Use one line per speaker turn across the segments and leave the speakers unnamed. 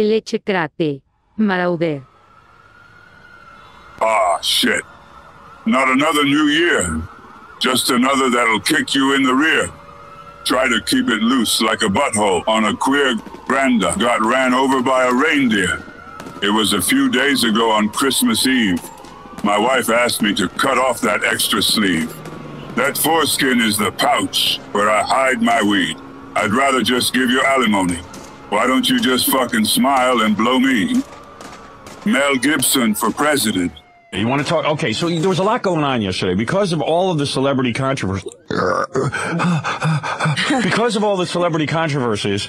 milkcratemarauder.
Ah, shit. Not another new year. Just another that'll kick you in the rear. Try to keep it loose like a butthole on a queer granda got ran over by a reindeer. It was a few days ago on Christmas Eve. My wife asked me to cut off that extra sleeve. That foreskin is the pouch where I hide my weed. I'd rather just give you alimony. Why don't you just fucking smile and blow me? Mel Gibson for president.
You want to talk? Okay, so there was a lot going on yesterday because of all of the celebrity controversy. Because of all the celebrity controversies.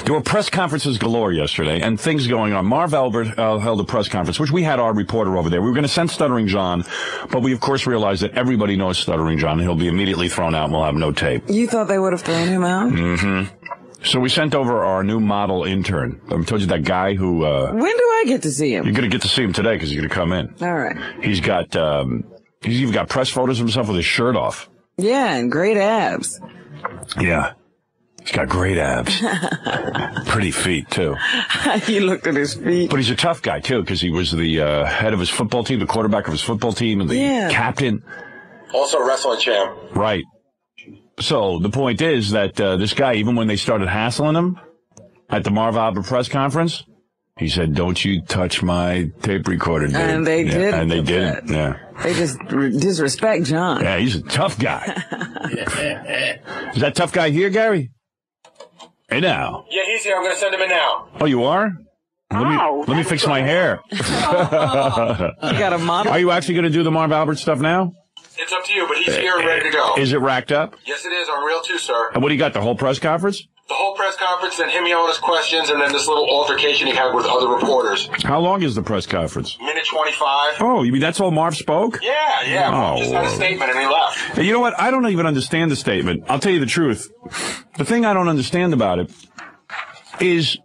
There were press conferences galore yesterday and things going on. Marv Albert held a press conference, which we had our reporter over there. We were going to send Stuttering John, but we, of course, realized that everybody knows Stuttering John. He'll be immediately thrown out and we'll have no tape.
You thought they would have thrown him out?
Mm-hmm. So we sent over our new model intern. I told you that guy who...
When do I get to see him?
You're going to get to see him today because he's going to come in.
All right.
He's even got press photos of himself with his shirt off.
Yeah, and great abs.
Yeah. He's got great abs. Pretty feet, too.
You looked at his feet.
But he's a tough guy, too, because he was the head of his football team, the quarterback of his football team, and the captain.
Also a wrestling champ.
Right. So the point is that this guy, even when they started hassling him at the Marv Albert Presss Conference, he said, "Don't you touch my tape recorder, dude."
And they did.
And they didn't. Yeah.
They just disrespect John.
Yeah, he's a tough guy. Is that tough guy here, Gary? Hey, now.
Yeah, he's here. I'm going to send him in now.
Oh, you are? Let me fix my hair.
You got a model?
Are you actually going to do the Marv Albert stuff now?
It's up to you, but he's here and ready to go.
Is it racked up?
Yes, it is. I'm real too, sir.
And what do you got, the whole press conference?
The whole press conference, then him yelling his questions, and then this little altercation he had with other reporters.
How long is the press conference?
Minute 25.
Oh, you mean that's all Marv spoke?
Yeah.
Oh,
he just had a statement and he left.
You know what? I don't even understand the statement. I'll tell you the truth. The thing I don't understand about it is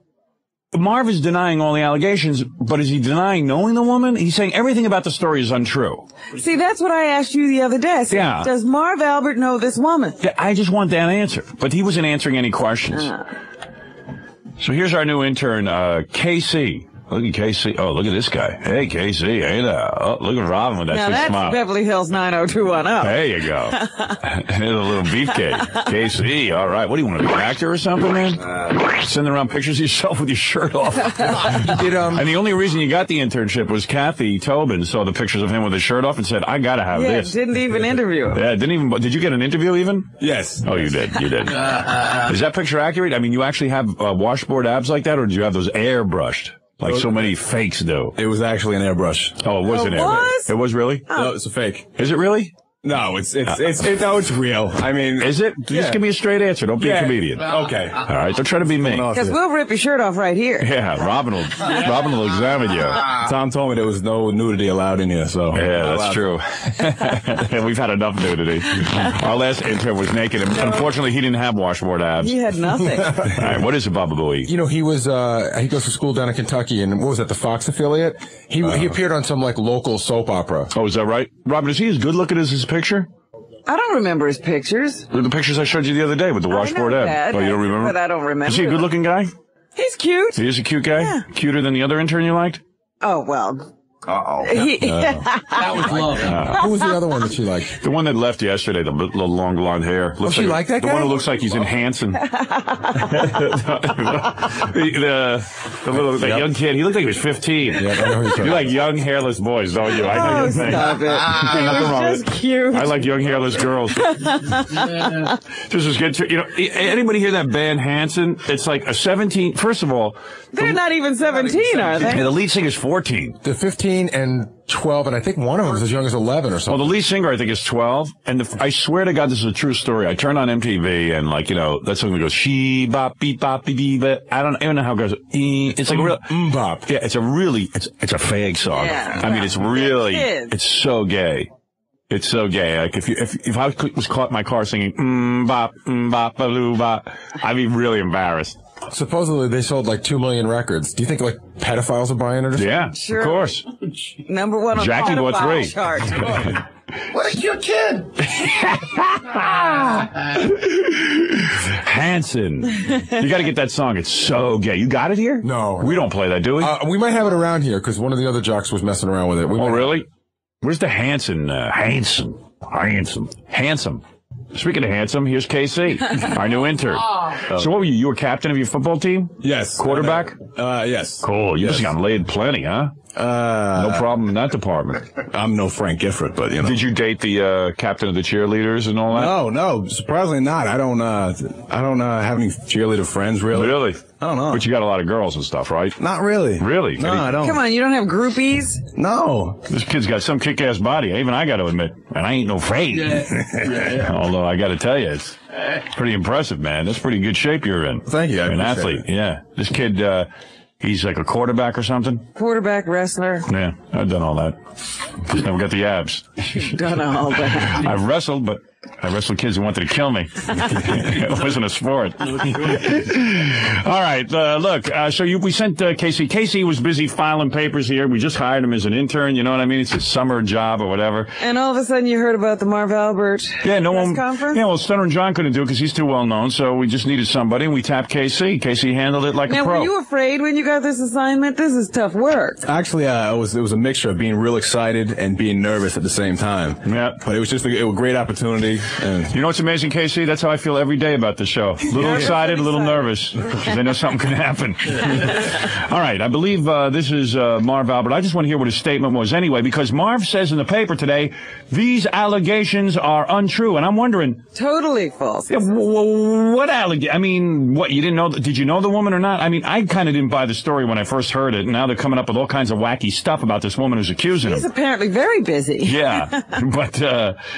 Marv is denying all the allegations, but is he denying knowing the woman? He's saying everything about the story is untrue.
See, that's what I asked you the other day.
Yeah.
Does Marv Albert know this woman?
I just want that answer. But he wasn't answering any questions. So here's our new intern, KC. Look at KC. Oh, look at this guy. Hey, KC. Hey, now. Oh, look at Robin with that
now
big
that's
smile.
Beverly Hills 90210.
There you go. Here's a little beefcake. KC. All right. What do you want to be an actor or something, man? Sending around pictures of yourself with your shirt off. And the only reason you got the internship was Kathy Tobin saw the pictures of him with his shirt off and said, "I got to have this."
Didn't even interview him.
Yeah, did you get an interview even?
Yes.
Oh, you did. You did. Is that picture accurate? I mean, you actually have washboard abs like that, or did you have those airbrushed? Like so many fakes do.
It was actually an airbrush.
Oh, it was an airbrush. It was really?
No, it's a fake.
Is it really?
No, it's real. I mean,
is it? Just give me a straight answer. Don't be a comedian.
Okay.
All right. Don't try to be me.
Because we'll rip your shirt off right here.
Yeah, Robin will examine you.
Tom told me there was no nudity allowed in here, so.
Yeah, that's true. We've had enough nudity. Our last intern was naked, and unfortunately, he didn't have washboard abs.
He had nothing.
All right, what is it, Baba Booey?
You know, he goes to school down in Kentucky, and what was that, the Fox affiliate? He appeared on some, like, local soap opera.
Oh, is that right? Robin, is he as good looking as his picture?
I don't remember his pictures.
The pictures I showed you the other day with the washboard abs. Oh, you don't remember?
But I don't remember.
Is he a good looking guy?
He's cute.
He is a cute guy?
Yeah.
Cuter than the other intern you liked?
Oh, well.
Uh-oh.
That
was love. Who was the other one that she liked?
The one that left yesterday, the little long blonde hair.
Looks she like that guy?
The one who looks like he's in Hanson. the young kid. He looked like he was 15.
Yeah, I know who
you like young hairless boys, don't you? I know you think.
Stop it.
Nothing wrong with it.
Cute.
I like young hairless girls. This is good too. You know, anybody hear that band Hanson? It's like a 17. First of all,
they're not even 17, are they?
The lead singer's 14.
The 15 and 12, and I think one of them is as young as 11 or something.
Well, the lead singer, I think, is 12. And I swear to God, this is a true story. I turned on MTV, and, like, you know, that song that goes, she, bop, beep, bop, beep, beep, I don't even know how it goes. It's like a real,
bop.
Yeah, it's a fag song. Yeah, I mean, it's really, it's so gay. It's so gay. Like, if I was caught in my car singing, bop, baloo, bop, I'd be really embarrassed.
Supposedly they sold like 2 million records. Do you think like pedophiles are buying it or something?
Yeah,
sure.
Of course.
Number one on
Jackie bought 3.
Chart.
What a cute kid.
Hanson. You got to get that song. It's so gay. You got it here?
No.
We don't play that, do we?
We might have it around here because one of the other jocks was messing around with it.
Oh, really? Where's the Hanson? Handsome. Speaking of handsome, here's KC, our new intern. So what were you? You were captain of your football team?
Yes.
Quarterback?
Yes.
Cool. You just got laid plenty, huh? No problem in that department.
I'm no Frank Gifford, but, you know.
Did you date the captain of the cheerleaders and all that?
No. Surprisingly not. I don't have any cheerleader friends, really.
Really?
I don't know.
But you got a lot of girls and stuff, right?
Not really.
Really?
No, I don't.
Come on, you don't have groupies?
No.
This kid's got some kick-ass body. Even I got to admit. And I ain't no afraid. Yeah. Although I got to tell you, it's pretty impressive, man. That's pretty good shape you're in.
Thank you.
You're an athlete. Yeah. This kid, he's like a quarterback or something?
Quarterback, wrestler.
Yeah, I've done all that. Just never got the abs.
Done all that.
I've wrestled, but I wrestled kids who wanted to kill me. It wasn't a sport. All right, look, we sent Casey. Casey was busy filing papers here. We just hired him as an intern, you know what I mean? It's a summer job or whatever.
And all of a sudden you heard about the Marv Albert Presss Conference?
Yeah, well, Stuttering John couldn't do it because he's too well known, so we just needed somebody, and we tapped Casey. Casey handled it like a pro.
Now, were you afraid when you got this assignment? This is tough work.
Actually, it was a mixture of being real excited and being nervous at the same time.
Yeah.
But it was just a great opportunity. And
you know what's amazing, Casey? That's how I feel every day about the show. A little excited, a little nervous, because I know something could happen. All right, I believe this is Marv Albert. I just want to hear what his statement was anyway, because Marv says in the paper today, these allegations are untrue, and I'm wondering...
Totally false.
Yeah, what allegation? I mean, what, you didn't know... Did you know the woman or not? I mean, I kind of didn't buy the story when I first heard it, and now they're coming up with all kinds of wacky stuff about this woman who's accusing him.
He's apparently very busy.
Yeah, but,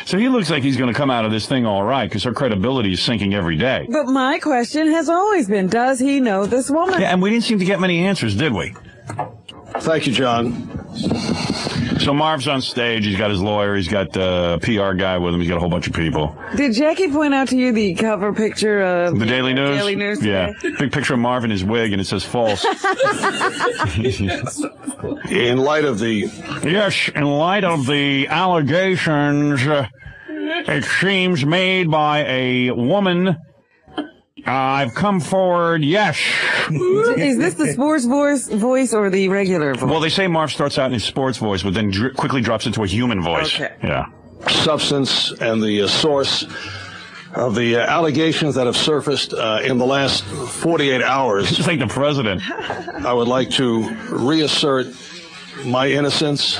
so he looks like he's going to come out of this thing all right, because her credibility is sinking every day.
But my question has always been, does he know this woman?
Yeah, and we didn't seem to get many answers, did we?
Thank you, John.
So Marv's on stage. He's got his lawyer. He's got a PR guy with him. He's got a whole bunch of people.
Did Jackie point out to you the cover picture of
the Daily News?
Daily News
yeah.
today?
Big picture of Marv in his wig, and it says false.
In light of the...
Yes, in light of the allegations, it seems made by a woman, I've come forward, yes.
Is this the sports voice or the regular voice?
Well, they say Marv starts out in his sports voice, but then quickly drops into a human voice.
Okay.
Yeah.
substance and the source of the allegations that have surfaced in the last 48 hours.
Just like the president.
I would like to reassert my innocence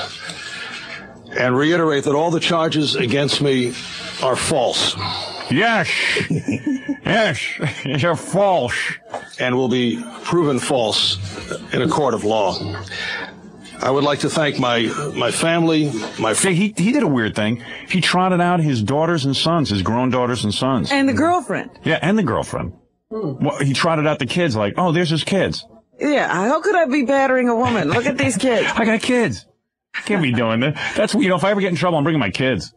and reiterate that all the charges against me are false.
Yes. Yes, you're false.
And will be proven false in a court of law. I would like to thank my family,
He did a weird thing. He trotted out his daughters and sons, his grown daughters and sons.
And the girlfriend.
Yeah, and the girlfriend. Well, he trotted out the kids like, oh, there's his kids.
Yeah, how could I be battering a woman? Look at these kids.
I got kids. I can't be doing that. That's, if I ever get in trouble, I'm bringing my kids.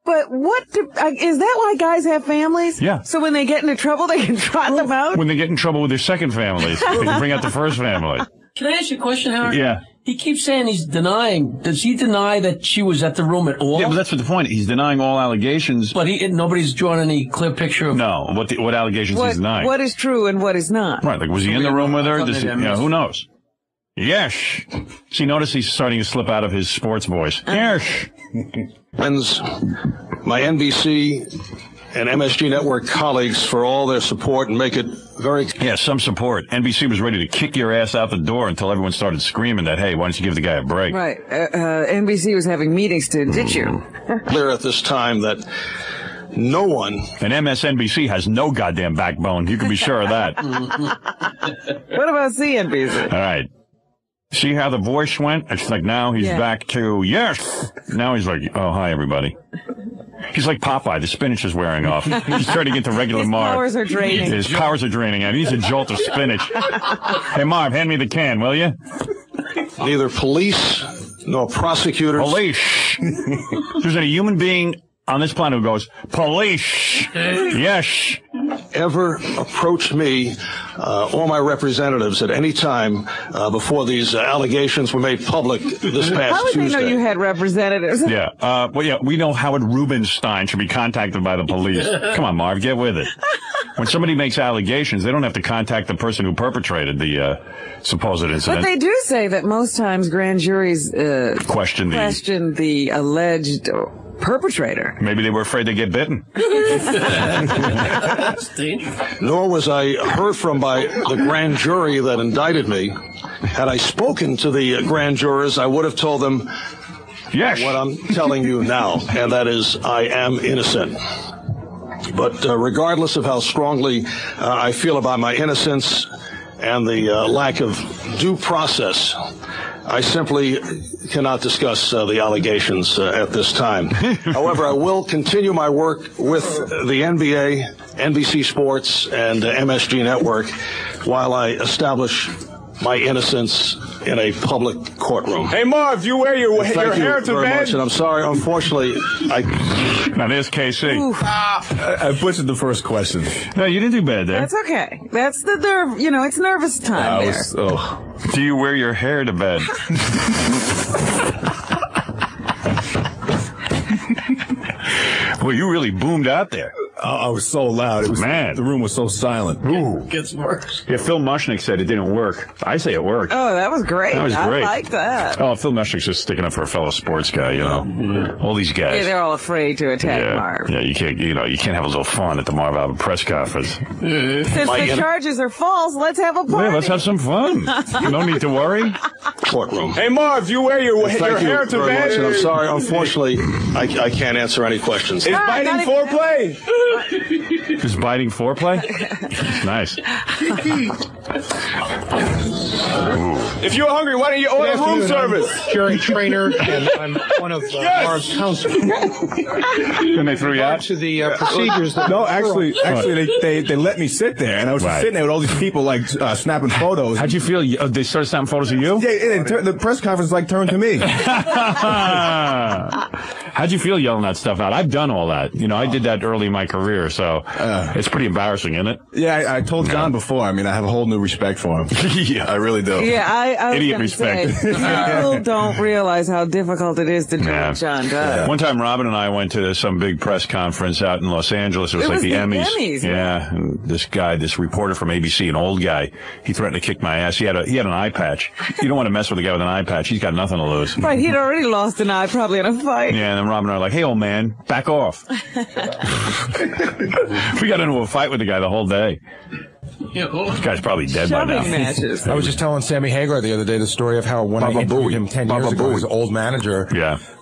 But is that why guys have families?
Yeah.
So when they get into trouble, they can trot them out?
When they get in trouble with their second families, they can bring out the first family.
Can I ask you a question, Howard?
Yeah.
He keeps saying he's denying. Does he deny that she was at the room at all?
Yeah, but that's what the point. He's denying all allegations.
But nobody's drawn any clear picture of...
No, what allegations he's denying.
What is true and what is not.
Right, like was he in the room with her? Who knows? Yes. See, notice he's starting to slip out of his sports voice. Yes.
friends, my NBC and MSG Network colleagues for all their support and make it very...
Yeah, some support. NBC was ready to kick your ass out the door until everyone started screaming that, hey, why don't you give the guy a break?
Right. NBC was having meetings to ditch you.
clear at this time that no one...
And MSNBC has no goddamn backbone. You can be sure of that.
What about CNBC?
All right. See how the voice went? It's like now he's back to, yes. Now he's like, oh, hi, everybody. He's like Popeye. The spinach is wearing off. He's turning into regular Marv.
His powers are draining.
His powers are draining. He needs a jolt of spinach. Hey, Marv, hand me the can, will you?
Neither police nor prosecutors...
Police. There's a human being on this planet who goes, police. Yes.
ever approached me or my representatives at any time before these allegations were made public this past
How would
Tuesday.
they know you had representatives?
Yeah. We know Howard Rubenstein should be contacted by the police. Come on, Marv, get with it. When somebody makes allegations, they don't have to contact the person who perpetrated the supposed incident.
But they do say that most times grand juries question the alleged perpetrator.
Maybe they were afraid to get bitten.
That's dangerous.
Nor was I heard from by the grand jury that indicted me. Had I spoken to the grand jurors, I would have told them what I'm telling you now, and that is I am innocent. But regardless of how strongly I feel about my innocence and the lack of due process, I simply cannot discuss the allegations at this time. However, I will continue my work with the NBA, NBC Sports, and MSG Network while I establish my innocence in a public courtroom.
Hey, Marv, you wear your hair to bed?
Much, and I'm sorry, unfortunately,
Now, there's KC.
I butchered the first question.
No, you didn't do bad there.
That's okay. That's the nerve. You know, it's nervous time there.
Do you wear your hair to bed? Well, you really boomed out there.
I was so loud. It was
Man.
The room was so silent.
Ooh.
Gets worse.
Yeah, Phil Mushnick said it didn't work. I say it worked.
Oh, that was great.
That was great.
I like that.
Oh, Phil Mushnick's just sticking up for a fellow sports guy, you know. All these guys.
Yeah, they're all afraid to attack Marv.
Yeah, you can't have a little fun at the Marv Albert Press Conference.
Since the charges are false, let's have a party.
Yeah, let's have some fun. No need to worry.
Courtroom.
Hey, Marv, you wear your hair to bed?
Much, and I'm sorry, unfortunately, I can't answer any questions.
Is biting foreplay?
Is biting foreplay? Nice.
If you're hungry, why don't you order room service?
I'm Jerry Trainer, and I'm one of Marv's counsel.
Can they throw you out?
To the procedures that
No, actually, they let me sit there, and I was just sitting there with all these people like snapping photos.
How'd you feel? They started snapping photos of you?
Yeah, the press conference turned to me.
How'd you feel yelling that stuff out? I've done all that. You know, I did that early in my career, so it's pretty embarrassing, isn't it?
Yeah, I told John before. I mean, I have a whole new respect for him.
Yeah,
I really do.
Yeah, I was
Idiot
gonna
respect.
say, people don't realize how difficult it is to do what John does.
Yeah. One time, Robin and I went to some big press conference out in Los Angeles. It was like the Emmys. Yeah, and this reporter from ABC, an old guy, he threatened to kick my ass. He had an eye patch. You don't want to mess with a guy with an eye patch. He's got nothing to lose.
Right, he'd already lost an eye probably in a fight.
Yeah, and then Robin and I were like, hey, old man, back off. We got into a fight with the guy the whole day. This guy's probably dead by now.
I was just telling Sammy Hagar the other day the story of how when I interviewed him 10 years ago, his old manager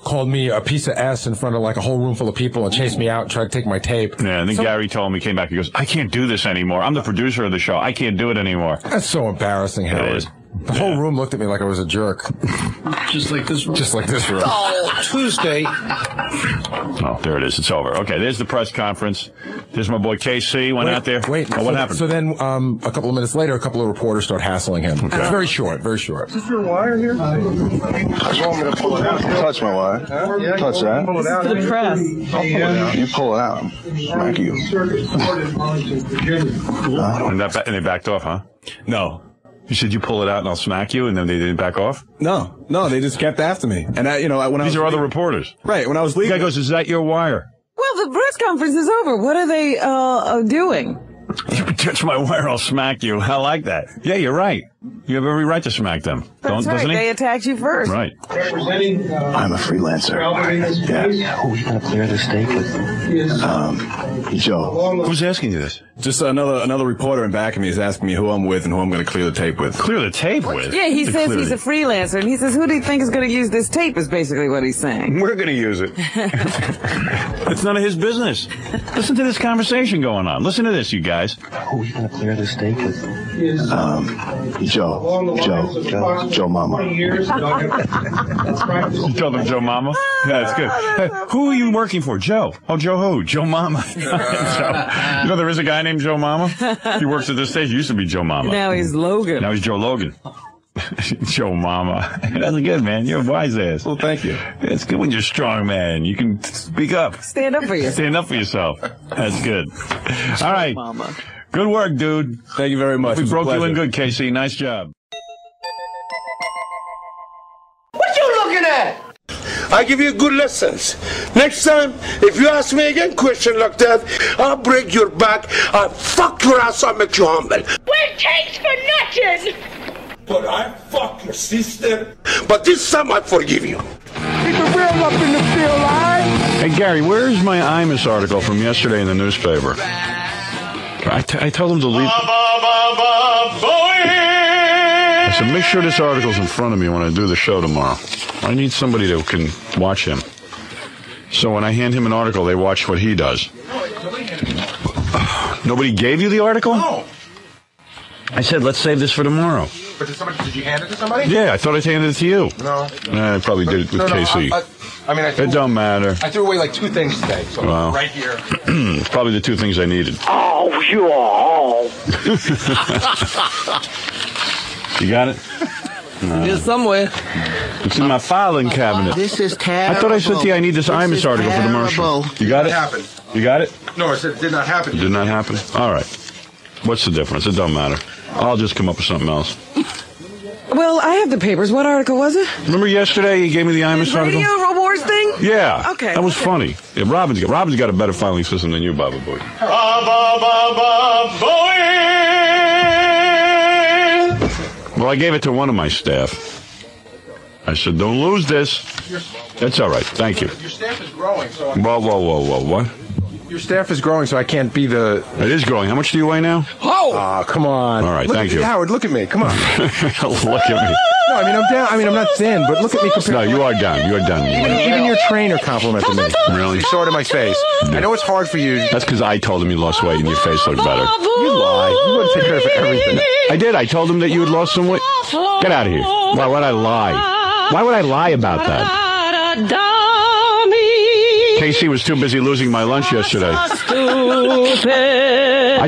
called me a piece of S in front of like a whole room full of people and chased me out and tried to take my tape.
Yeah, and then Gary told me, he came back, he goes, I can't do this anymore. I'm the producer of the show. I can't do it anymore.
That's so embarrassing, Howard.
It is.
The whole room looked at me like I was a jerk.
Just like this room.
Just like this room.
Oh, Tuesday.
Oh, there it is. It's over. Okay, there's the press conference. There's my boy KC went out there.
Wait.
What happened?
So then, a couple of minutes later, a couple of reporters start hassling him.
Okay.
Very short, very short.
Is your wire here?
You want me to pull it out? Touch my wire. Touch that.
Pull it out.
The press.
You pull it out. Smack you.
And they backed off, huh?
No.
You said you pull it out and I'll smack you, and then they didn't back off?
No, they just kept after me. And
These are other reporters.
Right, when I was leaving.
The guy goes, is that your wire?
Well, the press conference is over. What are they doing?
You touch my wire, I'll smack you. I like that. Yeah, you're right. You have every right to smack them.
That's right.
Doesn't he?
They attacked you first.
Right.
Representing.
I'm a freelancer. Yeah. Who are you going to clear this tape with? Joe.
Who's asking you this?
Just another reporter in back of me is asking me who I'm with and who I'm going to clear the tape with.
Clear the tape with?
Yeah, he says he's a freelancer, and he says, who do you think is going to use this tape is basically what he's saying.
We're going to use it. It's none of his business. Listen to this conversation going on. Listen to this, you guys.
Who are you going to clear this tape with? Joe Mama.
You told him Joe Mama? Yeah, that's good. Who are you working for? Joe. Oh, Joe who? Joe Mama. There is a guy named Joe Mama? He works at this station. He used to be Joe Mama.
Now he's Logan.
Now he's Joe Logan. Joe Mama. That's good, man. You're a wise ass.
Well, thank you.
It's good when you're strong, man. You can speak up.
Stand up for yourself.
Stand up for yourself. That's good. All right.
Mama.
Good work, dude.
Thank you very much.
We broke you in good, Casey. Nice job.
What you looking at?
I give you good lessons. Next time, if you ask me again question like that, I'll break your back, I'll fuck your ass, I'll make you humble.
Well, thanks for nothing.
But I fuck your sister. But this time I forgive you. Keep it real up in the field, all right?
Hey, Gary, where's my Imus article from yesterday in the newspaper? I told him to leave. I said, make sure this article's in front of me when I do the show tomorrow. I need somebody that can watch him. So when I hand him an article, they watch what he does. Nobody gave you the article?
No.
I said, let's save this for tomorrow.
But did you hand it to somebody?
Yeah, I thought I handed it to you.
No.
I probably did it with KC.
It
don't matter.
I threw away like 2 things today, so right here.
It's probably the 2 things I needed.
Oh, you all.
You got it?
It's somewhere.
It's in my filing cabinet.
This is terrible.
I thought I said to you I need this Imus article for the Marshal. You got it?
Happened.
You got it?
No, I said it did not happen.
It did not happen? All right. What's the difference? It don't matter. I'll just come up with something else.
Well, I have the papers. What article was it?
Remember yesterday you gave me the Imus article?
Radio awards thing?
Yeah.
Okay.
That was funny. Yeah, Robin's got a better filing system than you, Baba Boy. Well, I gave it to one of my staff. I said, don't lose this. That's all right. Thank you.
Your staff is growing, so...
Whoa. What?
Your staff is growing, so I can't be the...
It is growing. How much do you weigh now?
Oh, come on.
All right, thank you.
Howard, look at me. Come on.
Look at me.
No, I mean, I'm down. I mean, I'm not thin, but look at me.
No, you are down. You are down.
Even your trainer complimented me.
Really?
You saw it in my face. I know it's hard for you.
That's because I told him you lost weight and your face looked better.
You lie. You wouldn't take credit for everything.
I did. I told him that you had lost some weight. Get out of here. Why would I lie? Why would I lie about that? Casey was too busy losing my lunch yesterday. I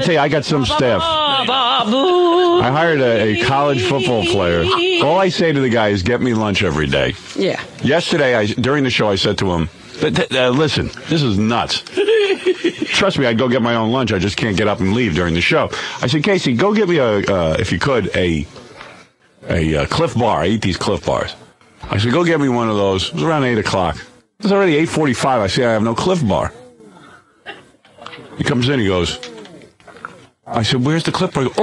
tell you, I got some staff. I hired a college football player. All I say to the guy is, get me lunch every day.
Yeah.
Yesterday, during the show, I said to him, listen, this is nuts. Trust me, I'd go get my own lunch. I just can't get up and leave during the show. I said, Casey, go get me, if you could, a Cliff Bar. I eat these Cliff Bars. I said, go get me one of those. It was around 8 o'clock. It was already 8:45. I say, I have no Cliff Bar. He comes in, he goes, I said, where's the Cliff Bar? He goes,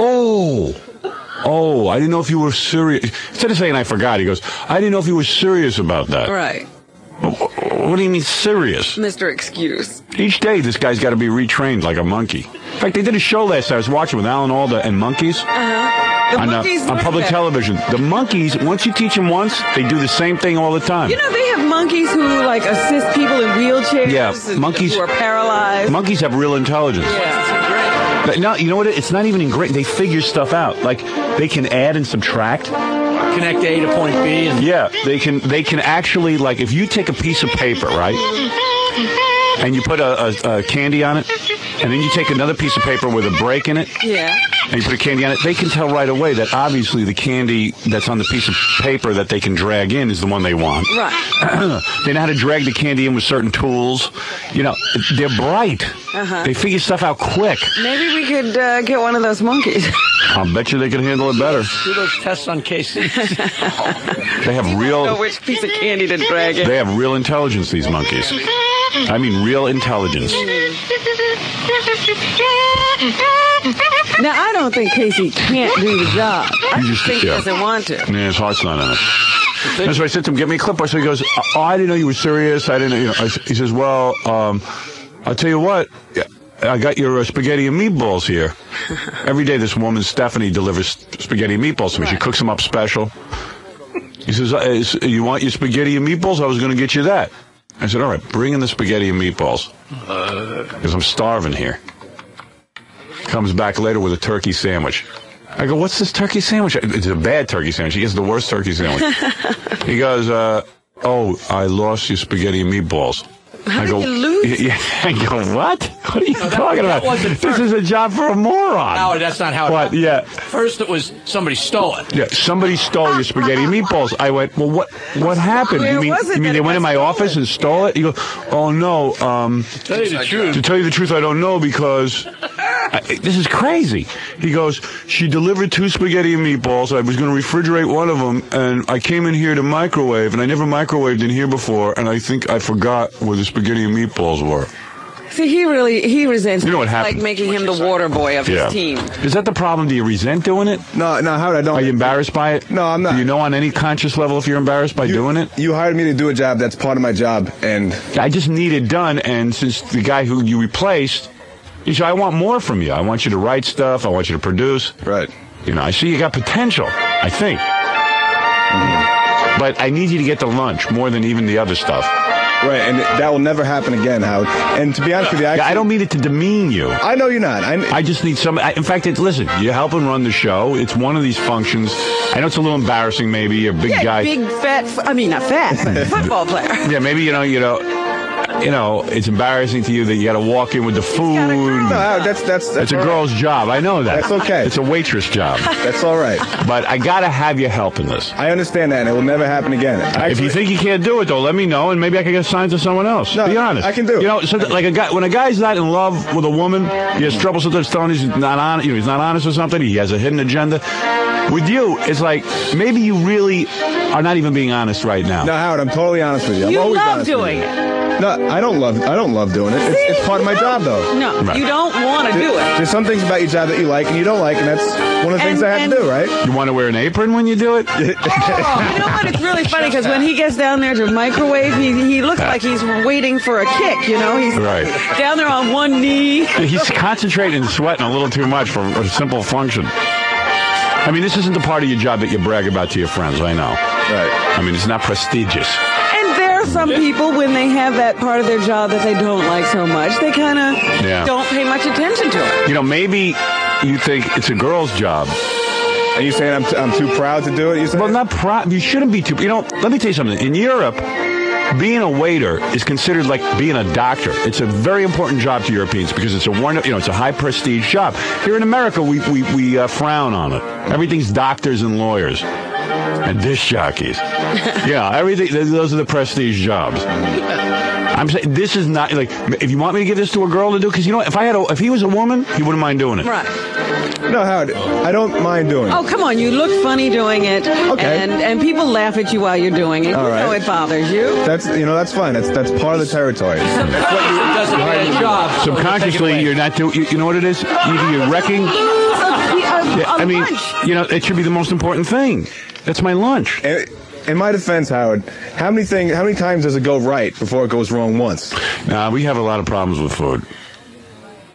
oh, I didn't know if you were serious. Instead of saying I forgot, he goes, I didn't know if you were serious about that.
Right.
What do you mean serious?
Mr. Excuse.
Each day, this guy's got to be retrained like a monkey. In fact, they did a show last night I was watching with Alan Alda and monkeys. On public television. The monkeys, once you teach them once, they do the same thing all the time.
You know, they have monkeys who, like, assist people in wheelchairs.
Yeah, monkeys
who are paralyzed.
Monkeys have real intelligence.
Yeah.
But now, you know what? It's not even ingrained. They figure stuff out. Like, they can add and subtract.
Connect A to point B.
Yeah, they can actually, like, if you take a piece of paper, right, and you put a candy on it, and then you take another piece of paper with a break in it, and you put a candy on it, they can tell right away that obviously the candy that's on the piece of paper that they can drag in is the one they want.
Right.
They know how to drag the candy in with certain tools. You know, they're bright. They figure stuff out quick.
Maybe we could get one of those monkeys.
I'll bet you they can handle it better.
Do those tests on Casey.
They have real...
I don't know which piece of candy to drag in.
They have real intelligence, these monkeys. I mean, real intelligence.
Now, I don't think Casey can't do the job. I just think he doesn't want to.
Yeah, his heart's not in it. That's why I said to him, get me a clip bar. So he goes, oh, I didn't know you were serious. I didn't know, you know. He says, well, I'll tell you what. I got your spaghetti and meatballs here. Every day this woman, Stephanie, delivers spaghetti and meatballs to me. She cooks them up special. He says, you want your spaghetti and meatballs? I was going to get you that. I said, all right, bring in the spaghetti and meatballs. Because I'm starving here. Comes back later with a turkey sandwich. I go, what's this turkey sandwich? It's a bad turkey sandwich. He gets the worst turkey sandwich. He goes, oh, I lost your spaghetti and meatballs.
How did you lose?
Yeah, I go, what? What are you talking about? This is a job for a moron.
No, that's not how it happened.
Yeah.
First it was somebody stole it.
Yeah, somebody stole your spaghetti and meatballs. I went, well, what happened? You mean they went in my office and stole it? You go, oh, no.
To tell you the truth.
To tell you the truth, I don't know because This is crazy. He goes, she delivered 2 spaghetti and meatballs. I was going to refrigerate one of them, and I came in here to microwave, and I never microwaved in here before, and I think I forgot where the spaghetti and meatballs were.
See, he resents.
You know what happened?
Like making him the water boy of his team.
Is that the problem? Do you resent doing it?
No, Howard, I don't.
Are you embarrassed by it?
No, I'm not.
Do you know on any conscious level if you're embarrassed by doing it?
You hired me to do a job that's part of my job, and
I just need it done. And since the guy who you replaced, you said, I want more from you. I want you to write stuff. I want you to produce.
Right.
You know, I see you got potential, I think. But I need you to get the lunch more than even the other stuff.
Right, and that will never happen again, Howard. And to be honest with you,
I don't mean it to demean you.
I know you're not.
I just need some. In fact, listen, you're helping run the show. It's one of these functions. I know it's a little embarrassing, maybe. You're a big guy.
Big, fat, not fat, but football player.
Yeah, maybe, you know, it's embarrassing to you that you got to walk in with the food.
No, that's
it's a girl's job. I know that.
That's okay.
It's a waitress job.
That's all right.
But I got to have you help in this.
I understand that, and it will never happen again.
If you think you can't do it, though, let me know, and maybe I can get assigned to someone else.
No,
be honest.
I can do it.
You know, like when a guy's not in love with a woman, he has trouble sometimes telling he's not honest. He's not honest or something. He has a hidden agenda. With you, it's like maybe you really are not even being honest right now.
No, Howard, I'm totally honest with you. I'm always honest
doing
it. No, I don't love doing it. It's part of my job, though.
No, right. You don't want to do it.
There's some things about your job that you like and you don't like, and that's one of the things I have to do, right?
You want to wear an apron when you do it?
You know what? It's really funny because when he gets down there to microwave, he looks like he's waiting for a kick. You know, he's down there on one knee.
He's concentrating and sweating a little too much for a simple function. I mean, this isn't the part of your job that you brag about to your friends, I know.
Right.
I mean, it's not prestigious.
And there are some people, when they have that part of their job that they don't like so much, they kind of don't pay much attention to it.
You know, maybe you think it's a girl's job.
Are you saying I'm too proud to do it?
Well, not proud. You shouldn't be too. You know, let me tell you something. In Europe, being a waiter is considered like being a doctor. It's a very important job to Europeans because it's it's a high prestige job. Here in America, we frown on it. Everything's doctors and lawyers and disc jockeys. Everything. Those are the prestige jobs. I'm saying this is not like if you want me to give this to a girl to do, because if he was a woman, he wouldn't mind doing it.
Right.
No, Howard, I don't mind doing it.
Oh, come on, you look funny doing it.
Okay.
And people laugh at you while you're doing it.
All right.
You know it bothers you.
That's fine. That's part of the territory.
Subconsciously, you're not doing. You know what it is? Either you're wrecking. I mean, it should be the most important thing. That's my lunch.
In my defense, Howard, how many times does it go right before it goes wrong once?
We have a lot of problems with food.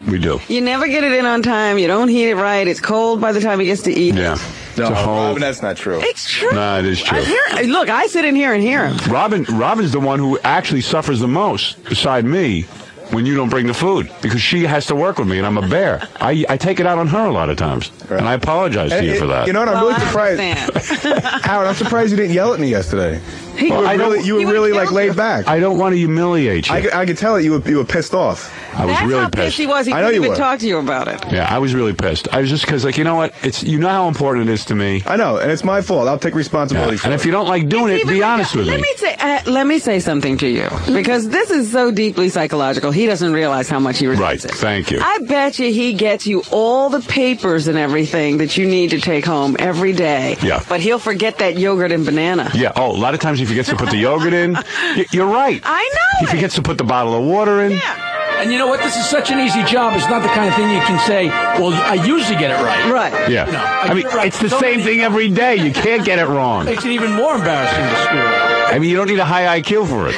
We do.
You never get it in on time. You don't heat it right. It's cold by the time he gets to eat.
Yeah.
No, Robin, that's not true.
It's true.
No, it is true.
Look, I sit in here and hear him.
Robin's the one who actually suffers the most, beside me, when you don't bring the food, because she has to work with me, and I'm a bear. I take it out on her a lot of times, and I apologize to you for that.
You know what? I'm really surprised. Howard, I'm surprised you didn't yell at me yesterday. You were really laid back.
I don't want to humiliate you.
I could tell that you were pissed off.
I was really pissed.
That's how pissed he was. He couldn't even talk to you about it.
Yeah, I was really pissed. I was just because, you know what? You know how important it is to me.
I know, and it's my fault. I'll take responsibility for it.
And if you don't like doing it, be honest with me.
Let me say something to you, because this is so deeply psychological. He doesn't realize how much he resents it.
Thank you.
I bet you he gets you all the papers and everything that you need to take home every day.
Yeah.
But he'll forget that yogurt and banana.
Yeah. Oh, a lot of times he forgets to put the yogurt in. You're right.
I know.
He forgets to put the bottle of water in.
Yeah.
And you know what? This is such an easy job. It's not the kind of thing you can say, well, I usually get it right.
Right.
Yeah. I mean, it's the same thing every day. You can't get it wrong.
Makes it even more embarrassing to screw up.
I mean, you don't need a high IQ for it.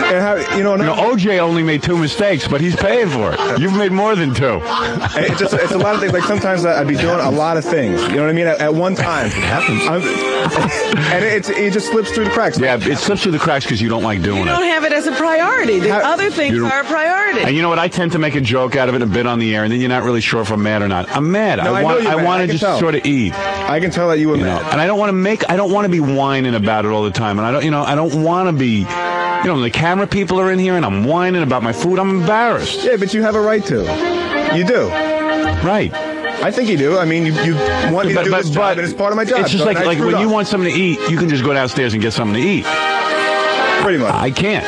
OJ only made 2 mistakes, but he's paying for it. You've made more than 2.
It's a lot of things. Like sometimes I'd be doing a lot of things. You know what I mean? At one time, it happens, and it just slips through the cracks.
Yeah, it slips through the cracks because you don't like doing it.
You don't have it as a priority. The other things are a priority.
And you know what? I tend to make a joke out of it, a bit on the air, and then you're not really sure if I'm mad or not. I'm mad.
No,
I want to just sort of eat.
I can tell that you were mad.
And I don't want to be whining about it all the time. And I don't want to be. The camera people are in here, and I'm whining about my food. I'm embarrassed.
Yeah, but you have a right to. You do.
Right.
I think you do. I mean, you want me to do this job, and it's part of my job.
It's just like when you want something to eat, you can just go downstairs and get something to eat.
Pretty much.
I can't.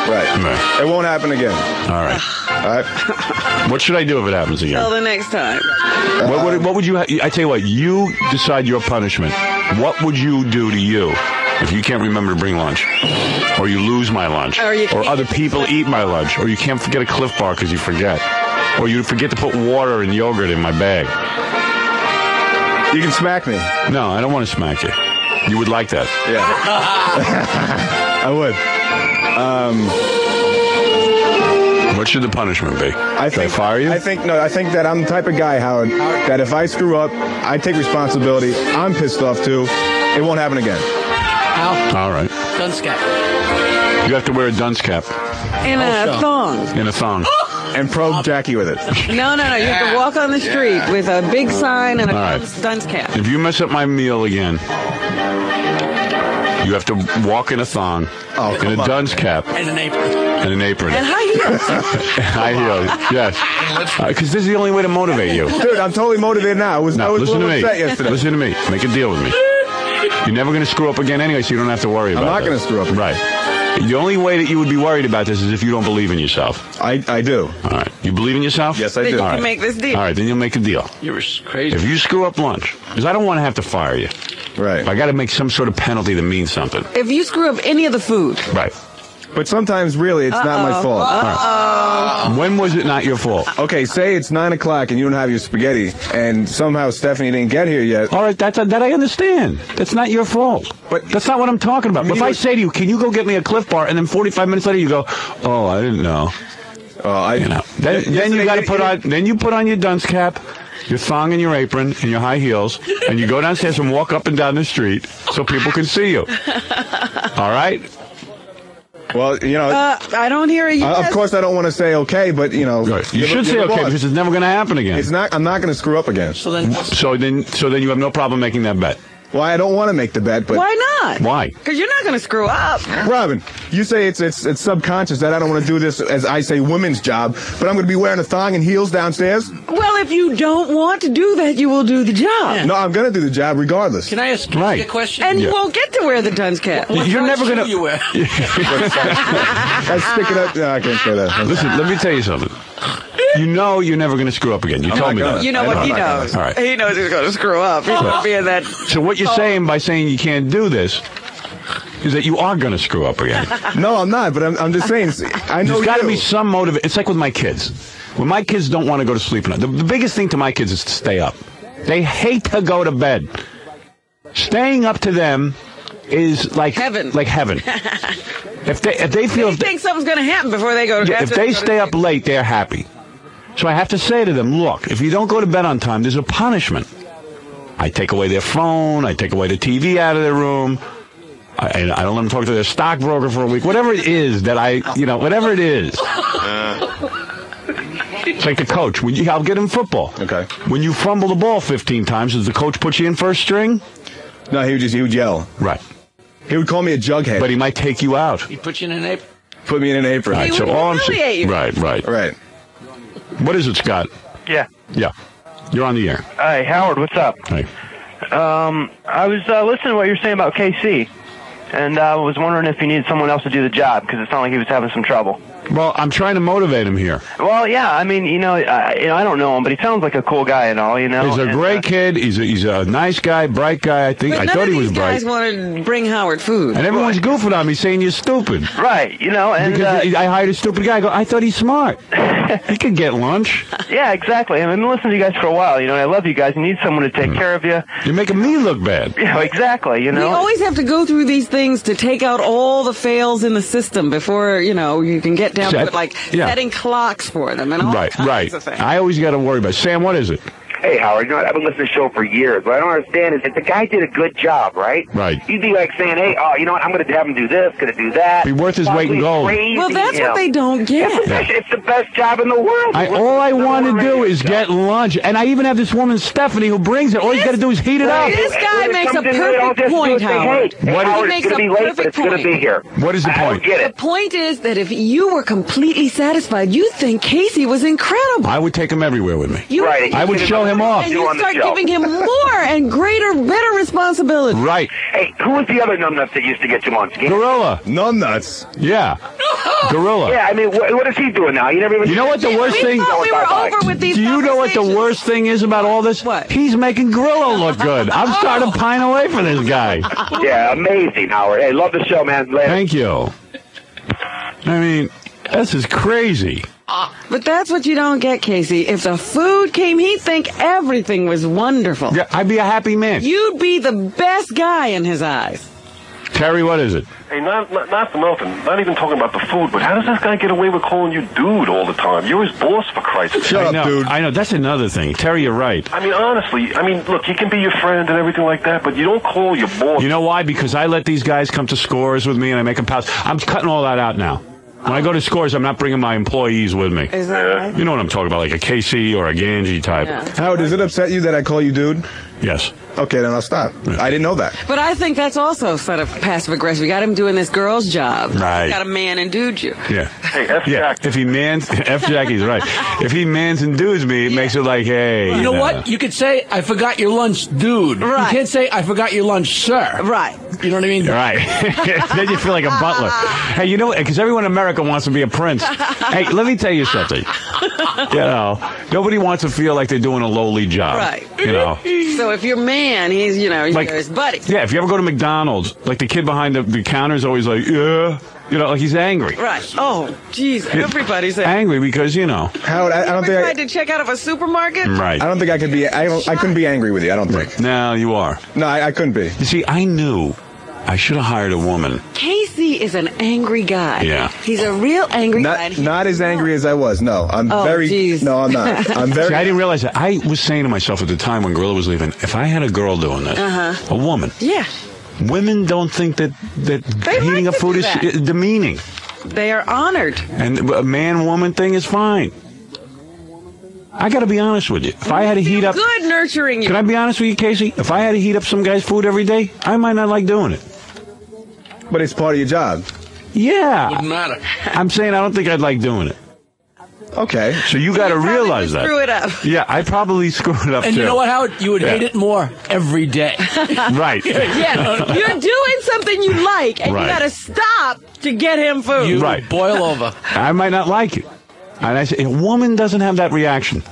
Right. It won't happen again.
All right.
All right.
What should I do if it happens again?
Till the next time.
What would you? I tell you what. You decide your punishment. What would you do to you if you can't remember to bring lunch, or you lose my lunch, or other people eat my lunch, or you can't forget a Cliff Bar because you forget, or you forget to put water and yogurt in my bag?
You can smack me.
No, I don't want to smack you. You would like that.
Yeah. I would.
What should the punishment be? Should I fire you?
I think that I'm the type of guy, Howard, that if I screw up, I take responsibility. I'm pissed off too. It won't happen again.
All right.
Dunce cap.
You have to wear a dunce cap.
In a thong.
In a thong.
And probe Jackie with it.
No. You have to walk on the street with a big sign and a dunce cap.
If you mess up my meal again, you have to walk in a thong, in a dunce cap.
And an apron.
And high heels.
High heels, yes. Because this is the only way to motivate you.
Dude, I'm totally motivated now. I was a little upset yesterday.
Listen to me. Make a deal with me. You're never going to screw up again anyway, so you don't have to worry about it.
I'm not going to screw up.
Right. The only way that you would be worried about this is if you don't believe in yourself.
I do.
All right. You believe in yourself?
Yes, I do.
Then you can make this deal.
All right, then you'll make a deal.
You're crazy.
If you screw up lunch, because I don't want to have to fire you.
Right.
I got to make some sort of penalty that means something.
If you screw up any of the food.
Right.
But sometimes, really, it's not my fault.
Right. When was it not your fault?
Okay, say it's 9 o'clock and you don't have your spaghetti, and somehow Stephanie didn't get here yet.
All right, that I understand. That's not your fault. But that's not what I'm talking about. If I say to you, can you go get me a Cliff Bar, and then 45 minutes later you go, oh, I didn't know. Then you got to put on. Then you put on your dunce cap, your thong and your apron and your high heels, and you go downstairs and walk up and down the street so people can see you. All right.
Well,
I don't hear it.
Of course, I don't want to say okay, but
right. You should say okay because it's never going to happen again.
It's not. I'm not going to screw up again.
So then you have no problem making that bet.
Well, I don't want to make the bet, but
why not?
Why?
Because you're not going to screw up.
Robin, you say it's subconscious that I don't want to do this as I say women's job, but I'm going to be wearing a thong and heels downstairs.
Well, if you don't want to do that, you will do the job.
Yeah. No, I'm going to do the job regardless.
Can I ask you a question?
And you won't get to wear the dunce cap.
You're never going to.
You wear?
I stick it up. No, I can't say that.
Listen, let me tell you something. You know you're never going to screw up again. You told me that.
You know what he knows.
All right.
He knows he's going to screw up. He's going to be in that.
So what you're saying by saying you can't do this is that you are going to screw up again.
No, I'm not, but I'm just saying. I know
there's got to be some motive. It's like with my kids. When my kids don't want to go to sleep, the biggest thing to my kids is to stay up. They hate to go to bed. Staying up to them is like heaven. Like heaven. If they feel
think something's going to happen before they go to bed.
If they stay up late, they're happy. So I have to say to them, look, if you don't go to bed on time, there's a punishment. I take away their phone. I take away the TV out of their room. I don't let them talk to their stockbroker for a week. Whatever it is that whatever it is. It's like the coach. I'll get him football.
Okay.
When you fumble the ball 15 times, does the coach put you in first string?
No, he would yell.
Right.
He would call me a jughead.
But he might take you out.
He'd put you in an apron.
Put me in an apron.
Right,
he would humiliate you.
Right. What is it, Scott?
Yeah.
Yeah. You're on the air.
Hi, Howard, what's up?
Hey.
I was listening to what you were saying about KC, and I was wondering if you needed someone else to do the job, because it sounded like he was having some trouble.
Well, I'm trying to motivate him here.
Well, yeah, I mean, I don't know him, but he sounds like a cool guy and all,
He's a great kid. He's a nice guy, bright guy. I thought he was bright.
These guys want to bring Howard food.
And everyone's goofing on me, saying you're stupid.
Right, and...
Because I hired a stupid guy. I thought he's smart. He could get lunch.
Yeah, exactly. I've been listening to you guys for a while, I love you guys. You need someone to take care of you.
You're making me look bad.
Yeah, exactly,
We always have to go through these things to take out all the fails in the system before, you can get down to it, setting clocks for them and all kinds of things.
I always got to worry about it. Sam, what is it?
Hey, Howard, I've been listening to the show for years. What I don't understand is if the guy did a good job, right?
Right.
You'd be like saying, hey, you know what, I'm going to have him do this, going to do that.
Be worth his weight in gold.
Crazy,
well, that's what they don't get.
It's the best job in the world.
All I want to do is get lunch. And I even have this woman, Stephanie, who brings it. All he's got to do is heat it up.
This guy makes a perfect point, Howard.
Howard, it's going to be late, but it's going to be here.
What is the point?
The point is that if you were completely satisfied, you'd think Casey was incredible.
I would take him everywhere with me.
Right.
I would show him off.
And you start giving him more and greater, better responsibility.
Right.
Hey, who was the other numbnuts that used to get you on?
Gorilla.
Numbnuts?
Yeah. Gorilla.
Yeah, I mean, what is he doing now? You never even.
You know what the worst thing?
We were over with these.
Do you know what the worst thing is about all this?
What?
He's making Gorilla look good. I'm starting to pine away for this guy.
Yeah, amazing, Howard. Hey, love the show, man. Later.
Thank you. I mean, this is crazy.
But that's what you don't get, Casey. If the food came, he'd think everything was wonderful.
Yeah, I'd be a happy man.
You'd be the best guy in his eyes.
Terry, what is it?
Hey, not for nothing. Not even talking about the food, but how does this guy get away with calling you dude all the time? You're his boss, for Christ's sake.
Shut up, dude. I know. That's another thing. Terry, you're right.
I mean, honestly, look, he can be your friend and everything like that, but you don't call your boss.
You know why? Because I let these guys come to Scores with me and I make them pals. I'm cutting all that out now. When I go to Scores, I'm not bringing my employees with me.
Is that right?
You know what I'm talking about, like a KC or a Ganji type.
Yeah.
Howard, does it upset you that I call you dude?
Yes.
Okay, then I'll stop. I didn't know that.
But I think that's also sort of passive-aggressive. You got him doing this girl's job.
Right.
You got a man and dude you.
Yeah.
Hey, F Jack.
If he mans, F Jackie's right. If he mans and dudes me, it makes it like, hey.
You know what? You could say, I forgot your lunch, dude.
Right.
You can't say, I forgot your lunch, sir.
Right.
You know what I mean?
Right. Then you feel like a butler. Hey, you know, because everyone in America wants to be a prince. Hey, let me tell you something. You know, nobody wants to feel like they're doing a lowly job.
Right.
You know.
So if you're man, he's,
Like,
you're his buddy.
Yeah, if you ever go to McDonald's, like the kid behind the counter is always like, yeah. You know, like he's angry.
Right. Oh, jeez. Everybody's
angry because,
Howard, I don't think
tried to check out of a supermarket?
Right.
I don't think I could be. I couldn't be angry with you. I don't think.
No, you are.
No, I couldn't be.
You see, I knew I should have hired a woman.
Casey is an angry guy.
Yeah.
He's a real angry guy.
Not as angry as I was. No, I'm very.
Geez.
No, I'm not. I'm very.
See, I didn't realize that. I was saying to myself at the time when Gorilla was leaving, if I had a girl doing this, a woman.
Yeah.
Women don't think that heating up food is demeaning.
They are honored.
And a man-woman thing is fine. I got to be honest with you. If I had to heat up...
Good nurturing you.
Can I be honest with you, Casey? If I had to heat up some guy's food every day, I might not like doing it.
But it's part of your job.
Yeah.
Wouldn't matter.
I'm saying I don't think I'd like doing it.
Okay.
So you got to realize that.
Screw it up.
Yeah, I probably screw it up
And
too.
you know what, Howard? You would hate it more every day.
Right.
Yeah, you're doing something you like, and
Right.
you got to stop to get him food.
You
Right.
boil over.
I might not like it. And I say, a woman doesn't have that reaction.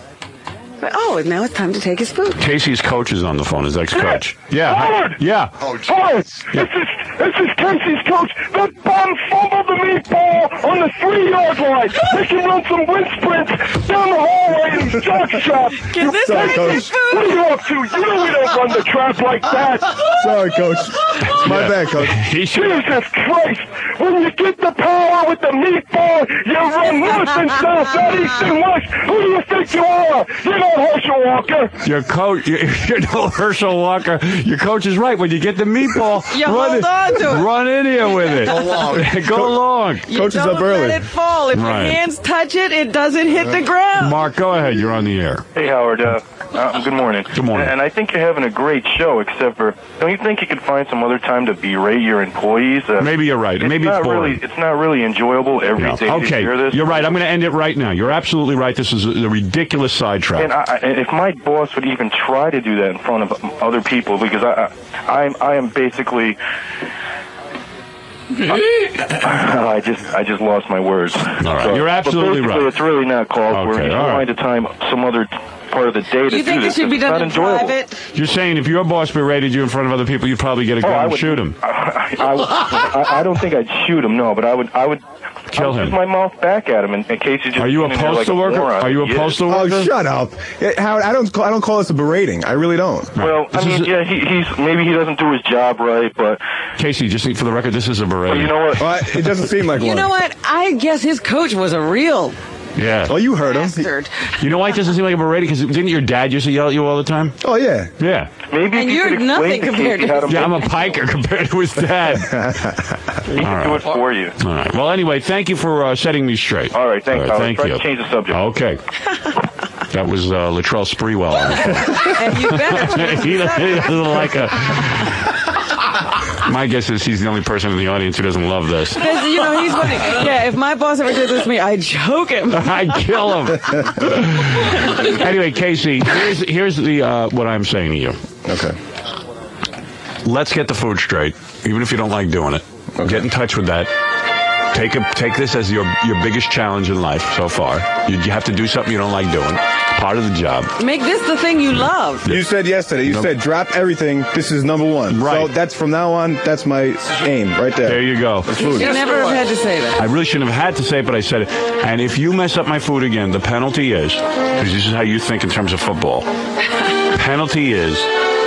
Oh, now it's time to take his food.
Casey's coach is on the phone, his ex-coach. Yeah.
Howard!
Yeah.
Howard, this is Casey's coach. That bum fumbled the meatball on the 3-yard line. They can run some wind sprints down the hallway in his jock strap.
Can this
Sorry,
guy
Coach.
get food?
What are you up to? You know we don't run the trap like that.
Sorry, Coach. My bad, Coach.
He should.
Jesus Christ! When you get the power with the meatball, you run north and south, not east and west. Who do you think you are? You're not Herschel Walker.
Your coach, you're no Herschel Walker. Your coach is right. When you get the meatball,
You hold on to it.
Run in here with it.
Go long.
Go long.
You
Coach is
don't
up early.
let it fall. If
Right.
your hands touch it, it doesn't hit the ground.
Mark, go ahead. You're on the air.
Hey, Howard. Good morning.
Good morning.
And I think you're having a great show, except for, don't you think you could find some other time to berate your employees?
Maybe you're right. Maybe it's boring.
It's not really enjoyable every day to
Okay,
hear this.
you're right. I'm going to end it right now. You're absolutely right. This is a ridiculous sidetrack.
And if my boss would even try to do that in front of other people, because I am basically... I just lost my words.
All right, you're absolutely right.
It's really not called for. You
all right.
find a time some other part of the day to
You think
do
it
this.
should be
It's not
done in
enjoyable.
private?
You're saying if your boss berated you in front of other people, you'd probably get a gun and shoot him.
I don't think I'd shoot him, no, but I would
kill him.
Use my mouth back at him in case he just.
Are you a postal worker? Are you a postal worker?
Oh, shut up, Howard. I don't call this a berating. I really don't.
Well, I mean, yeah, he's maybe he doesn't do his job right, but
Casey, just for the record, this is a berating.
you know what?
Well, it doesn't seem like one.
You know what? I guess his coach was a real
Yeah.
Oh, you heard him.
bastard.
You know why it doesn't seem like a berating? Because didn't your dad used to yell at you all the time?
Oh, yeah.
Yeah.
Maybe
And
if you
you're
could
nothing
explain to
compared
Casey
to
how to
Yeah, I'm a piker compared to his dad.
He can do it for you.
All right. Well, anyway, thank you for setting me straight.
All right, thanks.
Thank
Try
you.
to change the subject.
Okay. That was Latrell Sprewell.
And you better.
he doesn't like a... My guess is he's the only person in the audience who doesn't love this.
Because, you know, He's funny. Yeah, if my boss ever did this to me, I'd choke him.
I'd kill him. Anyway, Casey, here's the what I'm saying to you.
Okay.
Let's get the food straight, even if you don't like doing it. Okay. Get in touch with that. Take this as your biggest challenge in life so far. You have to do something you don't like doing. Part of the job.
Make this the thing you love.
You said yesterday, you said drop everything. This is number one.
Right.
So that's from now on, that's my aim right there.
There you go.
Food.
You never have had to say that.
I really shouldn't have had to say it, but I said it. And if you mess up my food again, the penalty is, because this is how you think in terms of football, penalty is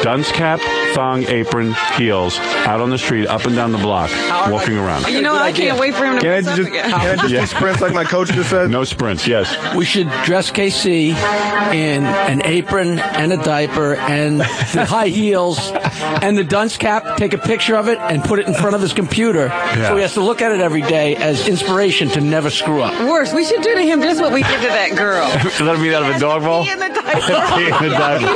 dunce cap, thong, apron, heels, out on the street, up and down the block, walking around.
You know, I can't wait for him to
Can I just do sprints like my coach just said?
No sprints, yes.
We should dress KC in an apron and a diaper and the high heels and the dunce cap, take a picture of it and put it in front of his computer.
Yeah.
So he has to look at it every day as inspiration to never screw up.
Worse, we should do to him just what we did to that girl.
Let him eat out of a dog bowl?
Pee in the diaper.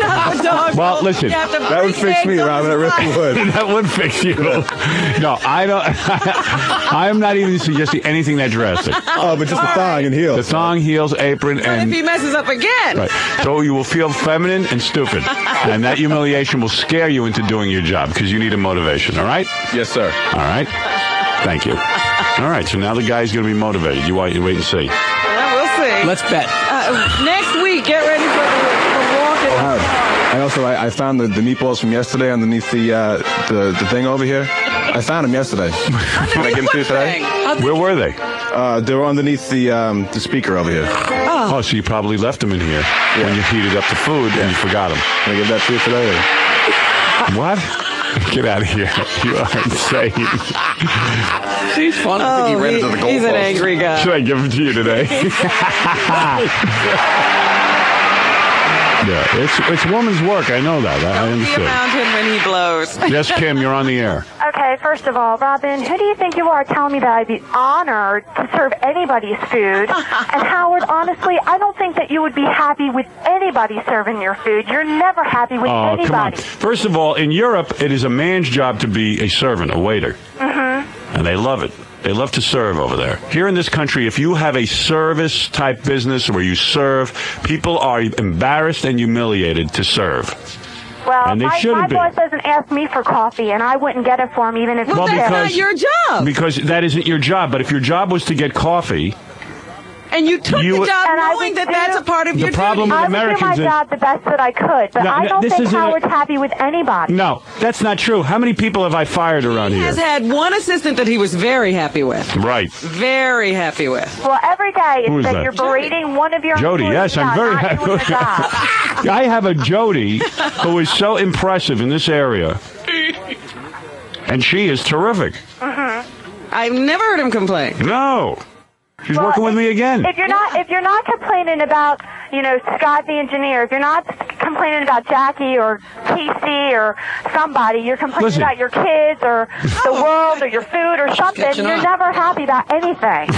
Well, listen.
That would fix me, Robin. It really would.
That would fix you. No, I don't. I am not even suggesting anything that drastic.
Oh, but just the thong and heels.
The thong, heels, apron,
What
and.
if he messes up again?
Right. So you will feel feminine and stupid, and that humiliation will scare you into doing your job because you need a motivation. All right?
Yes, sir.
All right. Thank you. All right. So now the guy's going to be motivated. You wait and see.
Yeah, we'll see.
Let's bet.
Next week, get ready for the walk.
And also, I found the meatballs from yesterday underneath the thing over here. I found them yesterday. Can I give them to you today?
Where were they?
They were underneath the speaker over here.
Oh, so you probably left them in here when you heated up the food and you forgot them.
Can I give that to you today?
What? Get out of here. You are insane.
He's funny.
He's an angry guy.
Should I give them to you today? Yeah, it's woman's work. I know that. I understand.
Be around him when he blows.
Yes, Kim, you're on the air.
Okay, first of all, Robin, who do you think you are telling me that I'd be honored to serve anybody's food? And Howard, honestly, I don't think that you would be happy with anybody serving your food. You're never happy with anybody.
Come on. First of all, in Europe, it is a man's job to be a servant, a waiter. Mm-hmm. And they love it. They love to serve over there. Here in this country, if you have a service-type business where you serve, people are embarrassed and humiliated to serve.
Well,
and they
my
shouldn't be.
boss doesn't ask me for coffee, and I wouldn't get it for him even if
Well, that's not your job.
Because that isn't your job. But if your job was to get coffee...
And you took the job knowing that that's a part of your duty.
The problem with Americans
I would do my job the best that I could, but I don't think Howard's happy with anybody.
No, that's not true. How many people have I fired around here?
He has had one assistant that he was very happy with.
Right.
Very happy with.
Well, every day
Who
it's
is
that
that?
you're berating one of your
Jody,
employees
yes, I'm
about
very
not
happy.
doing the job.
I have a Jody who is so impressive in this area, and she is terrific.
I've never heard him complain.
No. She's working with me again.
If you're not complaining about, Scott the engineer, if you're not complaining about Jackie or TC or somebody, you're complaining about your kids or the world or your food or something, you're never happy about anything.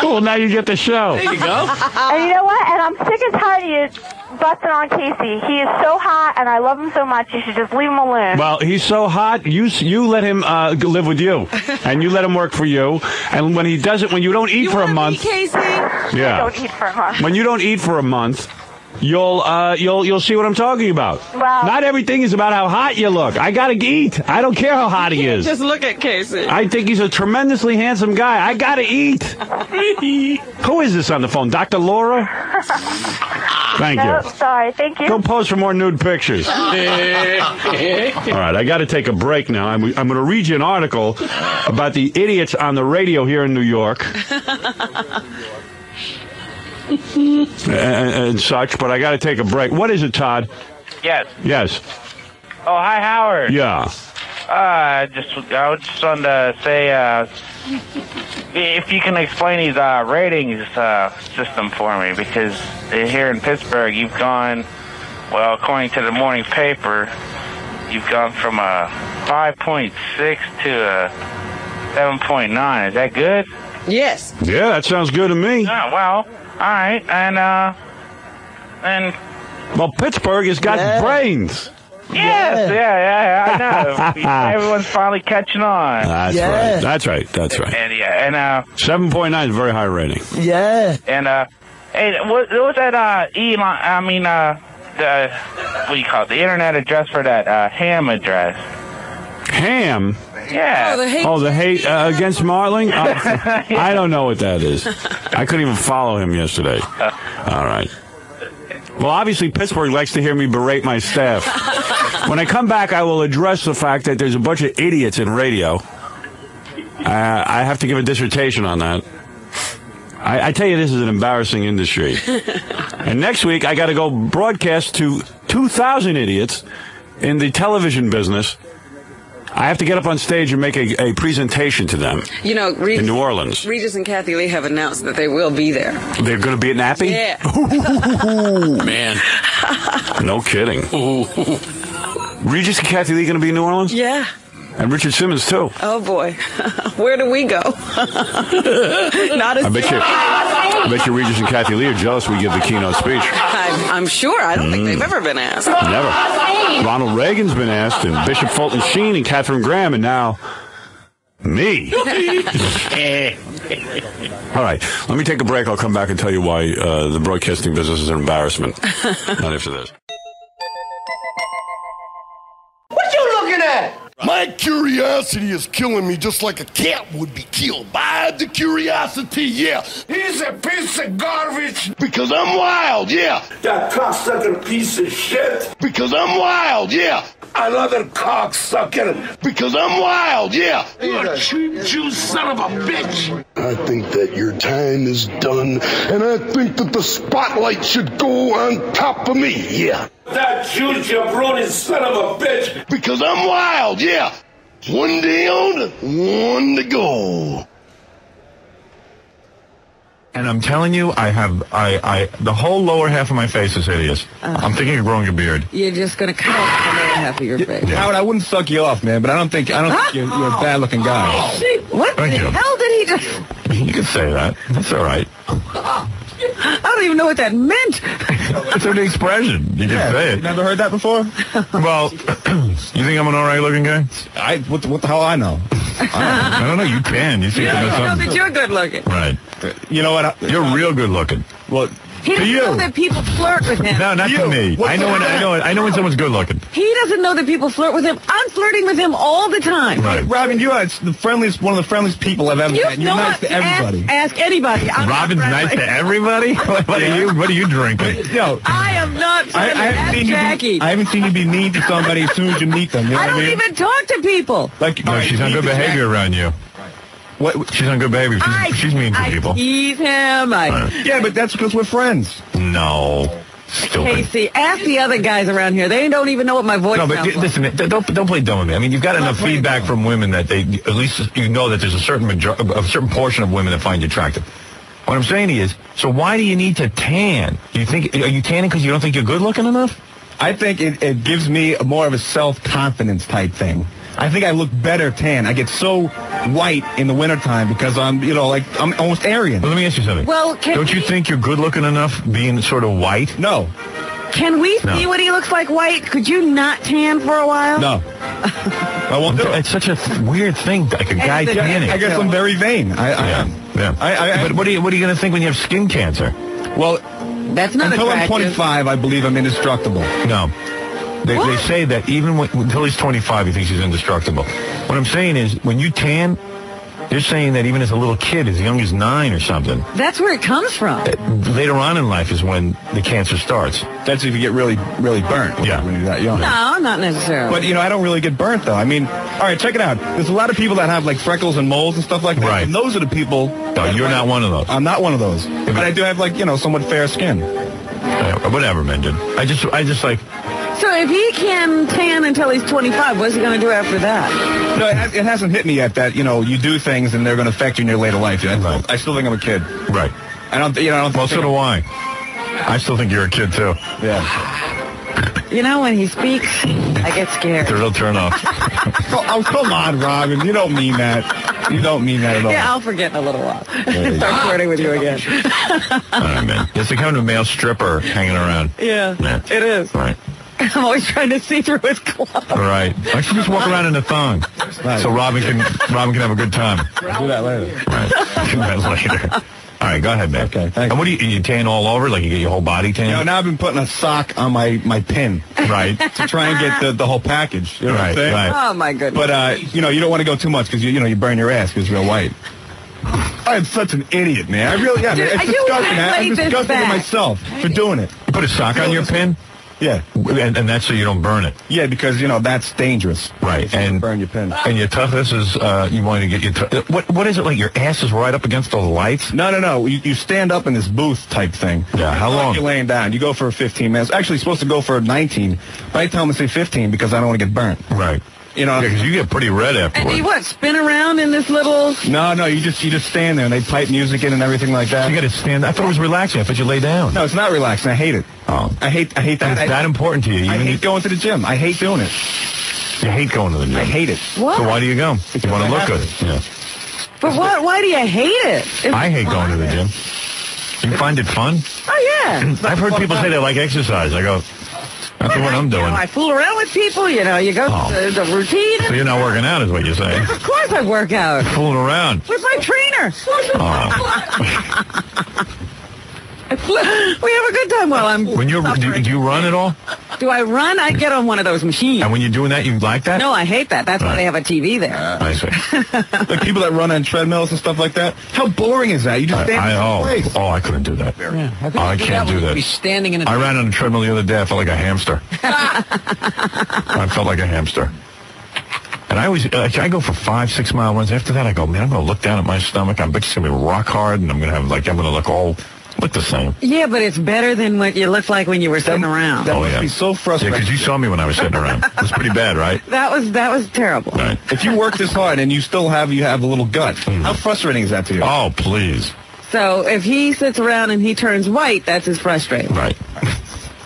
Well, now you get the show.
There you go.
And you know what? And I'm sick and tired of you busting on Casey. He is so hot, and I love him so much. You should just leave him alone.
Well, he's so hot. You let him live with you, and you let him work for you. And when he does it, when you don't eat for a month,
Casey?
Yeah.
I don't eat for a month.
When you don't eat for a month, you'll see what I'm talking about.
Well,
not everything is about how hot you look. I gotta eat. I don't care how hot he is.
Just look at Casey.
I think he's a tremendously handsome guy. I gotta eat. Who is this on the phone? Dr. Laura? Thank you.
Sorry, thank you.
Go pose for more nude pictures. All right, I got to take a break now. I'm going to read you an article about the idiots on the radio here in New York and such, but I got to take a break. What is it, Todd?
Yes.
Yes.
Oh, hi, Howard.
Yeah.
I just wanted to say, if you can explain these ratings system for me, because here in Pittsburgh, you've gone, well, according to the morning paper, you've gone from a 5.6 to a 7.9. Is that good?
Yes.
Yeah, that sounds good to me.
Yeah, well, all right, and
well, Pittsburgh has got brains.
Yes, yeah, I know. Everyone's finally catching on.
That's right.
And
7.9 is a very high rating.
Yeah.
And hey, what was that? Elon? I mean, the what do you call it? The internet address for that ham address.
Ham?
Yeah.
The hate against Marling? I don't know what that is. I couldn't even follow him yesterday. All right. Well, obviously, Pittsburgh likes to hear me berate my staff. When I come back, I will address the fact that there's a bunch of idiots in radio. I have to give a dissertation on that. I tell you, this is an embarrassing industry. And next week, I got to go broadcast to 2,000 idiots in the television business. I have to get up on stage and make a presentation to them.
You know,
in New Orleans.
Regis and Kathy Lee have announced that they will be there.
They're going to be at Nappy?
Yeah.
Ooh, man. No kidding. Regis and Kathy Lee going to be in New Orleans?
Yeah.
And Richard Simmons, too.
Oh, boy. Where do we go? Not as
I bet you Regis and Kathy Lee are jealous we give the keynote speech.
I'm sure. I don't think they've ever been asked.
Never. Ronald Reagan's been asked, and Bishop Fulton Sheen and Katharine Graham, and now me. All right. Let me take a break. I'll come back and tell you why the broadcasting business is an embarrassment. Not after this.
What you looking at?
My curiosity is killing me just like a cat would be killed by the curiosity, yeah.
He's a piece of garbage.
Because I'm wild, yeah.
That cocksucker piece of shit.
Because I'm wild, yeah.
Another cocksucker.
Because I'm wild, yeah.
You a cheap juice son of a bitch.
I think that your time is done, and I think that the spotlight should go on top of me, yeah.
That Jew jabroni son of a bitch.
Because I'm wild, yeah. One day on, one to go.
And I'm telling you, the whole lower half of my face is hideous. I'm thinking of growing a beard.
You're just going to cut off the lower half of your face.
Howard, I wouldn't suck you off, man, but I don't think you're a bad-looking guy.
What the hell did he just...
You can say that. That's all right.
I don't even know what that meant.
It's an expression. You can say it.
You never heard that before?
Well, you think I'm an all right looking guy?
What the hell I know?
I don't know. You can. You think
I know that you're good looking.
Right.
You know what?
You're real good looking.
Well,
he doesn't know that people flirt with him.
No, not to me. I know when someone's good looking.
He doesn't know that people flirt with him. I'm flirting with him all the time.
Right.
Robin, you are one of the friendliest people I've ever met. You're nice to everybody.
Ask anybody.
Robin's nice to everybody? What are you drinking?
Yo,
I am not trying to ask Jackie.
I haven't seen you be mean to somebody as soon as you meet them. You know
I don't even talk to people.
No, she's on good behavior around you. What? She's on good behavior. She's mean to people.
I tease him.
Yeah, but that's because we're friends.
No. Stupid.
Casey, ask the other guys around here. They don't even know what my voice sounds like.
Listen, don't play dumb with me. I mean, you've got enough feedback from women that at least you know that there's a certain portion of women that find you attractive. What I'm saying is, so why do you need to tan? Are you tanning because you don't think you're good looking enough?
I think it gives me more of a self-confidence type thing. I think I look better tan. I get so white in the wintertime because I'm almost Aryan.
Well, let me ask you something.
Well,
don't you think you're good looking enough being sort of white?
No.
Can we see what he looks like white? Could you not tan for a while?
No. I won't do it.
It's such a weird thing, like a guy tanning.
I guess I'm very vain.
Yeah. But what are you going to think when you have skin cancer?
Well,
that's not
until
attractive.
I'm 25, I believe I'm indestructible.
No. They say that even until he's 25, he thinks he's indestructible. What I'm saying is, when you tan, they're saying that even as a little kid, as young as 9 or something.
That's where it comes from.
Later on in life is when the cancer starts.
That's if you get really, really burnt.
Yeah.
When you're that young.
No, not necessarily.
But, I don't really get burnt, though. I mean, all right, check it out. There's a lot of people that have, like, freckles and moles and stuff like that.
Right.
And those are the people...
No, you're not one of those.
I'm not one of those. But I do have, somewhat fair skin.
Whatever, Menton. I just like...
So if he can tan until he's 25, what's he going to do after that?
No, it hasn't hit me yet that, you do things and they're going to affect you in your later life. I still think I'm a kid.
Right. Well, so do I. I still think you're a kid, too.
Yeah.
When he speaks, I get scared.
It's a real turnoff.
Oh, come on, Robin. You don't mean that. You don't mean that at all.
Yeah, I'll forget in a little while. Start flirting with you again.
All right, man. It's the kind of male stripper hanging around.
Yeah, it is.
Right.
I'm always trying to see through his clothes.
Right. Why don't you just walk around in a thong so Robin can have a good time?
Do that later.
Right. Do that later. All right, go ahead, man.
Okay, thanks.
And what do you tan all over? Like you get your whole body tan?
You know, now I've been putting a sock on my pin.
Right.
To try and get the whole package. You know what I'm saying?
Right.
Oh, my goodness.
But, you don't want to go too much because, you burn your ass because it's real white. I am such an idiot, man. I really am.
Dude,
It's disgusting. I'm disgusting with myself for doing it.
You put a sock on your pin?
Yeah.
And that's so you don't burn it?
Yeah, because, that's dangerous.
Right. And
burn your pin.
And your toughness is, you want to get your... What is it, like your ass is right up against those lights?
No. You stand up in this booth type thing.
Yeah, how long?
You're laying down. You go for 15 minutes. Actually, you're supposed to go for 19. But I tell them to say 15 because I don't want to get burnt.
Right.
Because
you get pretty red afterwards.
And you spin around in this little...
No, you just stand there and they pipe music in and everything like that.
You got to stand. I thought it was relaxing. I thought you lay down.
No, it's not relaxing. I hate it.
Oh,
I hate that.
It's that important to you.
I hate going to the gym. I hate doing it.
You hate going to the gym.
I hate it.
What?
So why do you go? You want to look good. Yeah.
But why do you hate it?
I hate going to the gym. You find it fun?
Oh, yeah.
I've heard people say they like exercise. I go, that's what I'm doing.
I fool around with people, you go through the routine.
So you're not working out is what you're saying?
Of course I work out.
You're fooling around.
With my trainer.
Oh.
We have a good time while I'm...
Do you run at all?
Do I run? I get on one of those machines.
And when you're doing that, you like that?
No, I hate that. That's why they have a TV there.
I see.
Like people that run on treadmills and stuff like that. How boring is that? You just stand in place.
I couldn't do that.
Yeah,
I can't do that.
Be standing in
I ran on a treadmill the other day. I felt like a hamster. I felt like a hamster. And I go for 5-6 mile runs. After that, I go, man, I'm going to look down at my stomach. I'm going to be rock hard, and I'm going to look the same.
Yeah, but it's better than what you looked like when you were sitting around.
That must be so frustrating.
Yeah, because you saw me when I was sitting around. It was pretty bad, right?
That was terrible.
Right.
If you work this hard and you still have a little gut, how frustrating is that to you?
Oh, please.
So if he sits around and he turns white, that's his frustrating.
Right.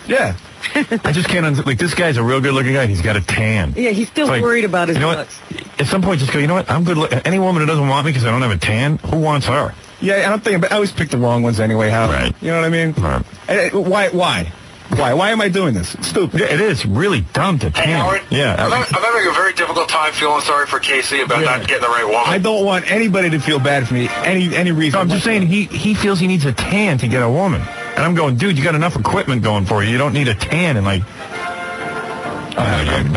Yeah.
I just can't this guy's a real good-looking guy, and he's got a tan.
Yeah, he's still worried about his looks.
At some point, just go, you know what? I'm good. Any woman who doesn't want me because I don't have a tan, who wants her?
Yeah, I'm thinking, but I always pick the wrong ones anyway, Hal.
Right.
You know what I mean?
Right.
Why? Why am I doing this? It's stupid.
Yeah, it is really dumb to tan.
Hey, Howard,
yeah.
I'm having a very difficult time feeling sorry for Casey about not getting the right woman.
I don't want anybody to feel bad for me, any reason.
No, I'm just saying he feels he needs a tan to get a woman. And I'm going, dude, you got enough equipment going for you. You don't need a tan. And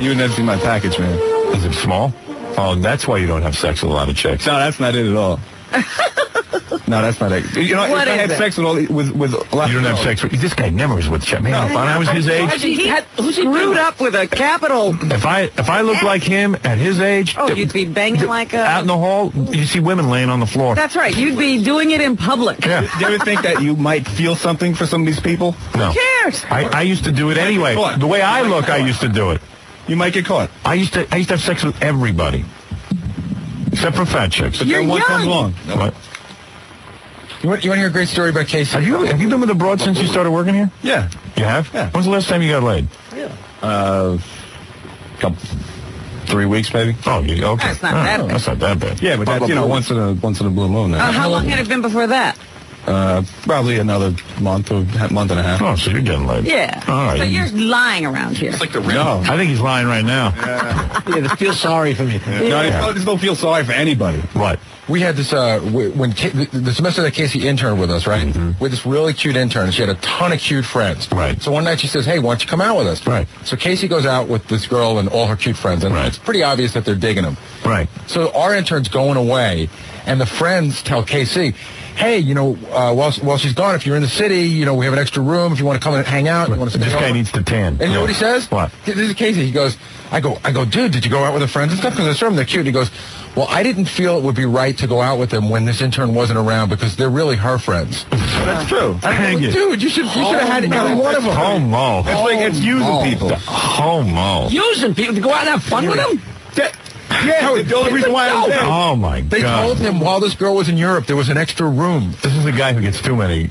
you would never see my package, man.
Is it small? Oh, that's why you don't have sex with a lot of chicks.
No, that's not it at all. No, that's not it. If I had sex with a lot.
You don't have sex with... This guy never was with chicks. Man, if I was his age...
Who's he screwed up with a capital...
If I looked like him at his age...
Oh, you'd be banging like a...
Out in the hall, you see women laying on the floor.
That's right. You'd be doing it in public.
Yeah.
Do you ever think that you might feel something for some of these people?
No.
Who cares?
I used to do it anyway. The way I look, I used to do it.
You might get caught.
I used to have sex with everybody. Except for fat chicks.
But then one comes along.
What?
You want to hear a great story about Casey?
Have you been with a broad since you started working here?
Yeah.
You have?
Yeah.
When's the last time you got laid?
Yeah. 3 weeks maybe.
Oh, okay.
That's not that bad.
That's not that bad.
Yeah, but that's, once in a blue moon.
How long had it been before that?
Probably another month and a half.
Oh, so you're getting laid.
Yeah.
All right.
So you're lying around here.
It's like the
No, I think he's lying right now.
Yeah, feel sorry for me.
No, I just don't feel sorry for anybody.
What?
We had this, when the semester that Casey interned with us, right? Mm-hmm. We had this really cute intern. She had a ton of cute friends.
Right.
So one night she says, hey, why don't you come out with us?
Right.
So Casey goes out with this girl and all her cute friends, and it's pretty obvious that they're digging him.
Right.
So our intern's going away, and the friends tell Casey, hey, while she's gone, if you're in the city, we have an extra room. If you want to come and hang out, you want to
this guy needs to tan.
And you know what he says?
What?
This is Casey. He goes, I go, dude, did you go out with the friends and stuff? Because I saw them, they're cute. And he goes, well, I didn't feel it would be right to go out with them when this intern wasn't around because they're really her friends.
That's true.
Hang it.
Dude, you should have had every one of them.
Homo.
It's using people.
Homo.
Using people to go out and have fun with them?
Yeah, the only reason why I was there.
Oh, my God.
They told him while this girl was in Europe, there was an extra room.
This is a guy who gets too many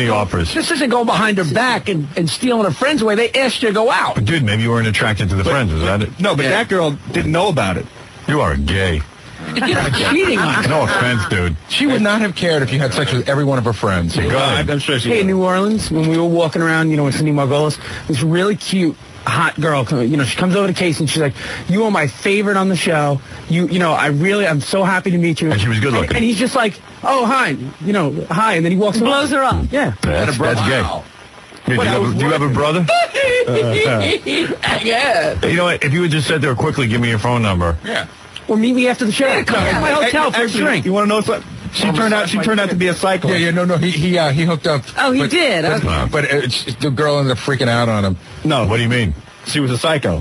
offers.
This isn't going behind her back and stealing her friends away. They asked you to go out.
But dude, maybe you weren't attracted to the friends. Is that it?
No, but that girl didn't know about it.
You are gay.
You're cheating on her.
No offense, dude.
She would not have cared if you had sex with every one of her friends.
I'm sure she
Hey, in New Orleans, when we were walking around, in Cindy Margolis, this really cute
hot girl, she comes over to Casey and she's like, you are my favorite on the show. I'm so happy to meet you.
And she was good looking.
And he's just like, oh, hi, hi. And then he walks
blows her up.
Yeah.
That's gay. Do you have a brother?
Yeah.
You know what? If you would just sit there quickly, give me your phone number.
Yeah. Well, meet me after the show. Come to my hotel for a drink.
You want to know something? She turned out to be a psycho. Yeah, no, he hooked up.
Oh, he did.
But the girl ended up freaking out on him.
No, what do you mean?
She was a psycho.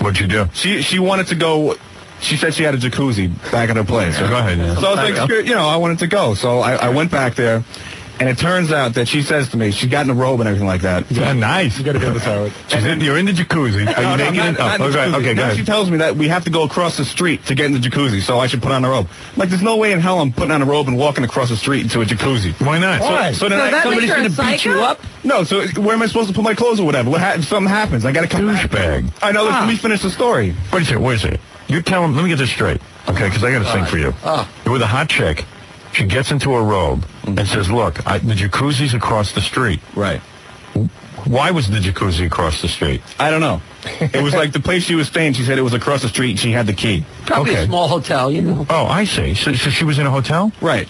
What'd you do?
She wanted to go. She said she had a jacuzzi back at her place.
So go ahead.
So I was like, I wanted to go. So I went back there. And it turns out that she says to me, she's got in a robe and everything like that.
Yeah, nice.
You got to go to this, Howard.
You're in the jacuzzi. Are you naked? Okay, go ahead.
She tells me that we have to go across the street to get in the jacuzzi, so I should put on a robe. Like, there's no way in hell I'm putting on a robe and walking across the street into a jacuzzi.
Why not?
So then
somebody's going to beat you up?
No, so where am I supposed to put my clothes or whatever? If something happens, I got to come back.
Douchebag.
I know, let me finish the story.
Wait a second. You tell him, let me get this straight, okay, because I got to sing for you. You're with a hot chick. She gets into a robe and says, look, the jacuzzi's across the street.
Right.
Why was the jacuzzi across the street?
I don't know. It was like the place she was staying. She said it was across the street and she had the key.
Probably a small hotel,
Oh, I see. So she was in a hotel?
Right.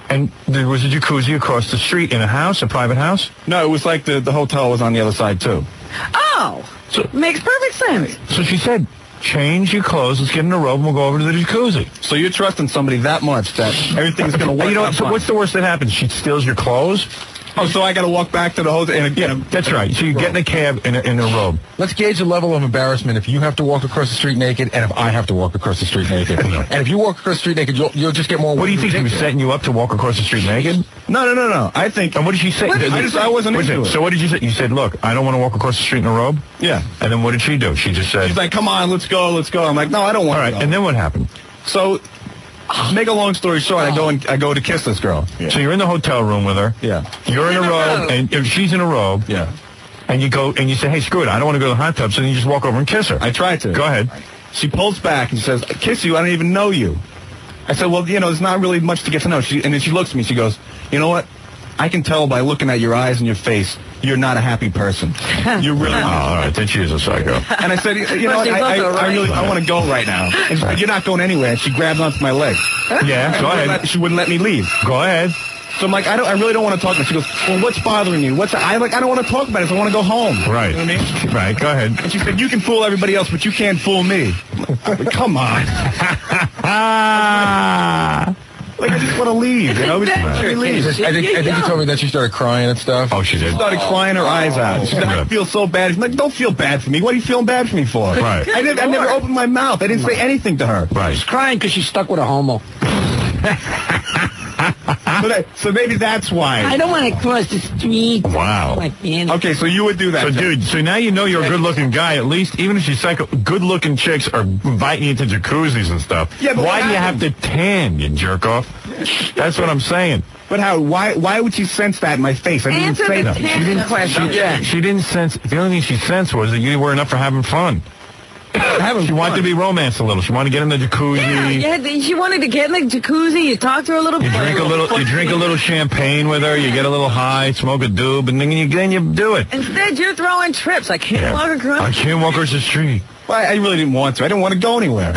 And there was a jacuzzi across the street in a house, a private house?
No, it was like the hotel was on the other side, too.
Oh, makes perfect sense.
So she said, change your clothes, let's get in a robe, and we'll go over to the jacuzzi.
So you're trusting somebody that much that everything's going to work out
so
fine.
What's the worst that happens? She steals your clothes?
Oh, so I got to walk back to the hotel and again.
Yeah, that's right. So you get in a cab in a robe.
Let's gauge the level of embarrassment if you have to walk across the street naked and if I have to walk across the street naked. And if you walk across the street naked, you'll just get more.
What do you think? She was setting you up to walk across the street naked?
No. I think.
And what did she say?
I wasn't into it.
So what did you say? You said, look, I don't want to walk across the street in a robe?
Yeah.
And then what did she do? She just said.
She's like, come on, let's go. I'm like, no, I don't want to.
All right. And then what happened?
So. Make a long story short, I go to kiss this girl.
Yeah. So you're in the hotel room with her.
Yeah.
You're in a robe, and if she's in a robe.
Yeah.
And you go and you say, hey, screw it, I don't want to go to the hot tub. So then you just walk over and kiss her.
I tried to.
Go ahead.
She pulls back and says, kiss you, I don't even know you. I said, well, there's not really much to get to know. And then she looks at me, she goes, you know what? I can tell by looking at your eyes and your face, you're not a happy person. You're really not.
All right, then she is a psycho.
And I said, you know what, I want to go right now. And she said, you're not going anywhere. And she grabbed onto my leg.
Yeah, go ahead.
She wouldn't let me leave.
Go ahead.
So I'm like, I really don't want to talk. And she goes, well, what's bothering you? I don't want to talk about it. So I want to go home.
Right.
You know what I mean?
Right, go ahead.
And she said, you can fool everybody else, but you can't fool me. Come on. Like, I just want to leave, I think you told me that she started crying and stuff.
Oh, she did?
She started crying her eyes out. She said, I feel so bad. She's like, don't feel bad for me. What are you feeling bad for me for?
Right.
I never opened my mouth. I didn't say anything to her.
Right.
She's crying because she's stuck with a homo.
So maybe that's why.
I don't want to cross the street.
Wow.
Okay, so you would do that.
So, dude, so now you know you're a good-looking guy. At least, even if she's psycho, good-looking chicks are inviting you into jacuzzis and stuff. Yeah, but why do you have to tan, you jerk-off? That's what I'm saying.
But how? Why would she sense that in my face? I didn't say that.
She didn't question.
She didn't sense. The only thing she sensed was that you weren't up for having fun. She wanted to be romanced a little. She wanted to get in the jacuzzi.
Yeah, she wanted to get in the jacuzzi. You talk to her a little bit.
You drink a little champagne with her. You get a little high, smoke a doob, and then you do it.
Instead, you're throwing trips. I can't walk across.
I can't walk across the street.
Well, I really didn't want to. I didn't want to go anywhere.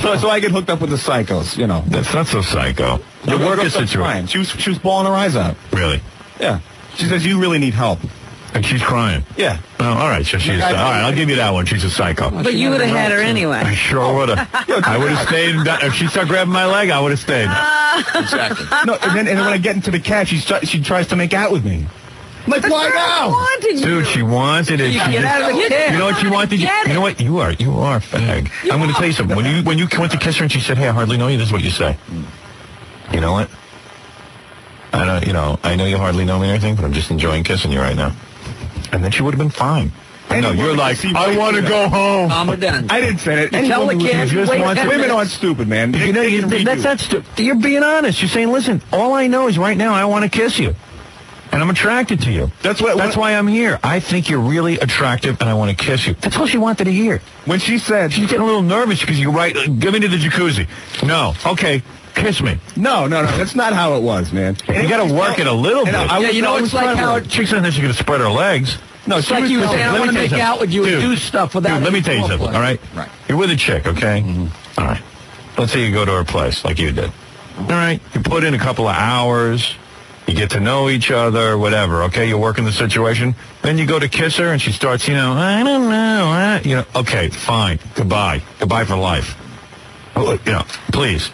So I get hooked up with the psychos,
That's not so psycho. Your work is situation.
She was bawling her eyes out.
Really?
Yeah. She says, you really need help.
And she's crying.
Yeah.
Oh, all right. So she's all right. I'll give you that one. She's a psycho.
But you would have had her anyway.
I sure would have. I would have stayed. If she started grabbing my leg, I would have stayed.
Exactly. No, and then when I get into the cab, she tries to make out with me. I'm like, why now?
Dude, she wanted it.
Get out of the cab.
You know what she wanted? You know what? You are a fag. I'm going to tell you something. When you went to kiss her and she said, "Hey, I hardly know you," this is what you say. You know what? I know you hardly know me or anything, but I'm just enjoying kissing you right now. And then she would have been fine. No, you're like, I want to go home.
I'm done.
I didn't say it.
Tell the kids.
Women aren't stupid, man.
That's not stupid. You're being honest. You're saying, listen, all I know is right now I want to kiss you. And I'm attracted to you. That's why I'm here. I think you're really attractive, and I want to kiss you. That's all she wanted to hear. When she said... She's getting a little nervous because you write, get me to the jacuzzi. No. Okay, kiss me.
No. That's not how it was, man.
You got to work it a little bit.
It's like how...
Chicks don't think she's going to spread her legs.
No, it's like you saying, I want to make out with you and do stuff without...
Dude, let me tell you something, all right? Right. You're with a chick, okay? Mm-hmm. All right. Let's say you go to her place like you did. All right. You put in a couple of hours... You get to know each other, whatever, okay? You work in the situation. Then you go to kiss her, and she starts, I don't know. Okay, fine. Goodbye. Goodbye for life. Please.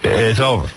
It's over.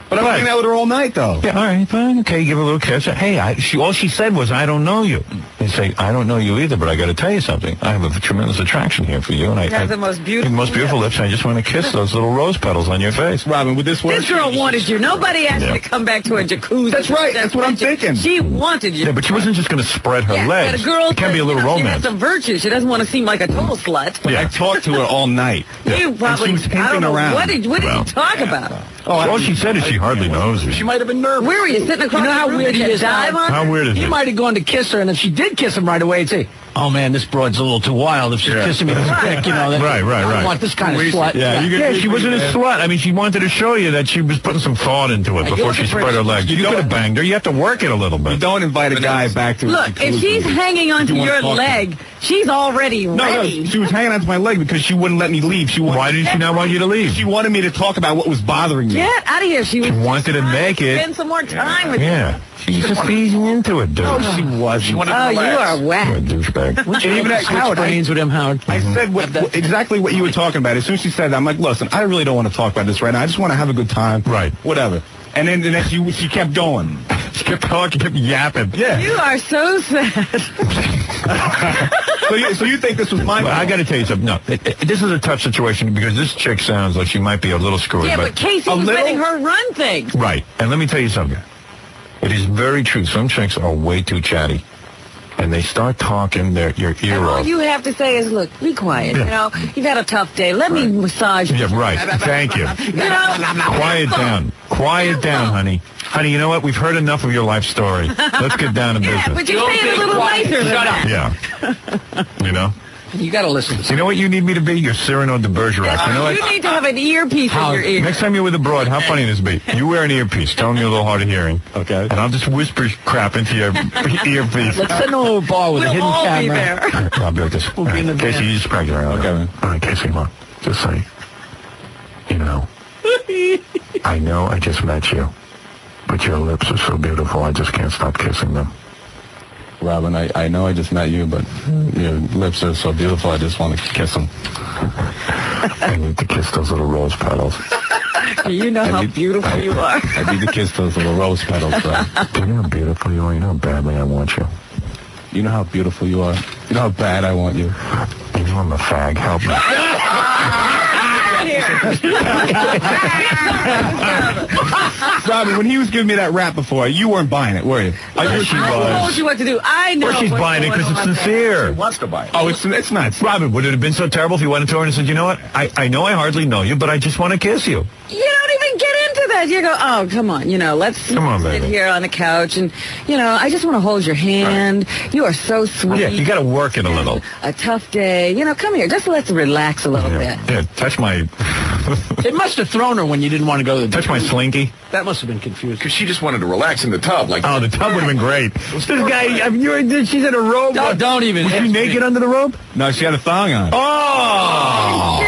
But I'm hanging out with her all night, though.
Yeah, all right, fine. Okay, give her a little kiss. Hey, all she said was, I don't know you. You say, I don't know you either, but I got to tell you something. I have a tremendous attraction here for you. And I
have the most beautiful
lips. I just want to kiss those little rose petals on your face.
Robin, would this work?
This girl wanted you. Nobody asked you to come back to a jacuzzi.
That's right. That's what I'm thinking.
She wanted you.
Yeah, but she wasn't just going to spread her legs.
But a girl,
it can be a little romance.
She has some virtue. She doesn't want to seem like a total slut.
Yeah. I talked to her all night.
You probably,
she was hinting
I don't know,
around.
What did you talk about?
All she said is she hardly knows you.
She might have been nervous.
Where were you sitting across
how
the room?
weird he is?
How weird is
he?
He
might have gone to kiss her, and if she did kiss him right away, he'd say, "Oh man, this broad's a little too wild. If she's kissing me this quick,
Right.
I don't want this kind of slut."
Yeah, she wasn't a slut. I mean, she wanted to show you that she was putting some thought into it before she spread her legs. You could have banged her. You have to work it a little bit.
You don't invite a guy back to.
Look, if she's hanging onto your leg, she's already ready.
No, she was hanging onto my leg because she wouldn't let me leave. Why
did she not want you to leave?
She wanted me to talk about what was bothering me.
Get out of here. She
wanted to make it.
Spend some more time with
you. She's just easing into it, dude.
No, she wasn't.
Oh, you are whack.
You're a douchebag.
And even at Howard, brains with him, Howard.
I said exactly what you were talking about. As soon as she said that, I'm like, listen, I really don't want to talk about this right now. I just want to have a good time.
Right.
Whatever. And then she kept going.
She kept talking, kept yapping.
Yeah.
You are so sad.
So you think this was my fault?
I got to tell you something. No, this is a tough situation because this chick sounds like she might be a little screwy.
Yeah, but Casey was letting her run things.
Right. And let me tell you something. It is very true. Some chicks are way too chatty. And they start talking your ear off.
All you have to say is, look, be quiet.
Yeah.
You've had a tough day. Let me massage you.
Yeah, right. Thank you. Quiet down. Quiet down, honey. Honey, you know what? We've heard enough of your life story. Let's get down to business.
But you say it a little nicer.
Shut up.
Yeah.
You got to listen.
You know what you need me to be? You're Cyrano de Bergerac. You know what?
You need to have an earpiece in your ear.
Next time you're with a broad, how funny this be? You wear an earpiece. Tell me you're a little hard of hearing.
Okay.
And I'll just whisper crap into your earpiece.
Let's send them to a bar with a hidden camera.
There.
I'll be like this.
We'll be in the
Casey, you just crack your eye.
Okay.
All right, Casey, look. Just say, I know I just met you, but your lips are so beautiful, I just can't stop kissing them.
Robin, I know I just met you, but your lips are so beautiful, I just want to kiss them.
I need to kiss those little rose petals.
You know how beautiful you are.
I need to kiss those little rose petals, bro.
Do you know how beautiful you are? You know how badly I want you.
You know how beautiful you are? You know how bad I want you?
You know I'm a fag. Help me.
Robin, when he was giving me that rap before, you weren't buying it, were you?
I wish she was.
I told you what to do. I know.
Or she's buying it because it's sincere.
She wants to buy it. Oh, it's not.
Robin, would it have been so terrible if you went into her and said, you know what? I know I hardly know you, but I just want to kiss you.
You don't even get into that. You go, oh, come on, let's sit here on the couch and, I just want to hold your hand. Right. You are so sweet.
Yeah, you got to work it a little.
A tough day. Come here. Just let's relax a little bit.
Yeah, touch my...
It must have thrown her when you didn't want to go to the
touch my slinky.
That must have been confused.
Because she just wanted to relax in the tub.
The tub would have been great. This guy, she's in a robe.
Don't even.
Was she naked under the robe?
No, she had a thong on.
Oh!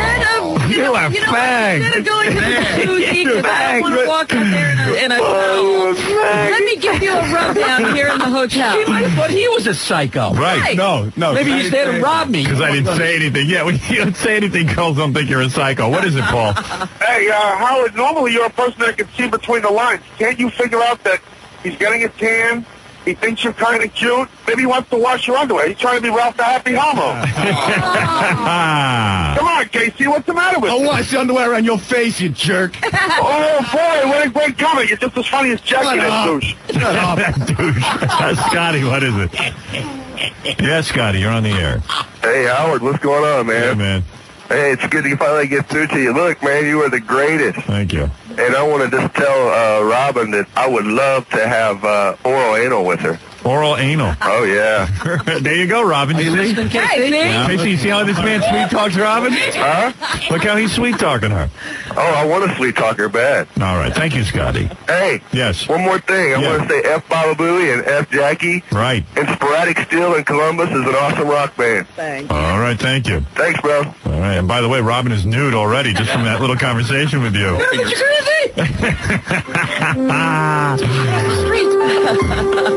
You are fag.
Instead of going to the jacuzzi, because I don't want to walk out there in a towel. Let me give you a rub down here in the hotel.
She might have thought he was a psycho.
Right.
No.
Maybe he's there to rob me.
Because I didn't say anything. Yeah, when you don't say anything, girls don't think you're a psycho. What is it, Paul?
Hey, Howard, normally you're a person that can see between the lines. Can't you figure out that he's getting a tan? He thinks you're kind of cute. Maybe he wants to wash your underwear. He's trying to be Ralph the Happy Homo. Come on, Casey. What's the matter with you?
I'll wash the underwear on your face, you jerk.
Oh, boy. What a great comic. You're just as funny as Jackie, that douche.
Shut up. Douche. Scotty, what is it? Yes, Scotty, you're on the air.
Hey, Howard. What's going on, man?
Hey, man.
Hey, it's good to finally get through to you. Look, man, you are the greatest.
Thank you.
And I want to just tell Robin that I would love to have oral anal with her.
Oral anal.
Oh, yeah.
There you go, Robin.
Are you listening, Casey?
Yeah. Casey, you see how this man sweet talks Robin?
Huh?
Look how he's sweet talking her.
Oh, I want to sweet talk her bad.
All right. Thank you, Scotty.
Hey.
Yes.
One more thing. I want to say F. Baba Booey and F. Jackie.
Right.
And Sporadic Steel in Columbus is an awesome rock band.
Thanks.
All right. Thank you.
Thanks, bro.
All right. And by the way, Robin is nude already just from that little conversation with you.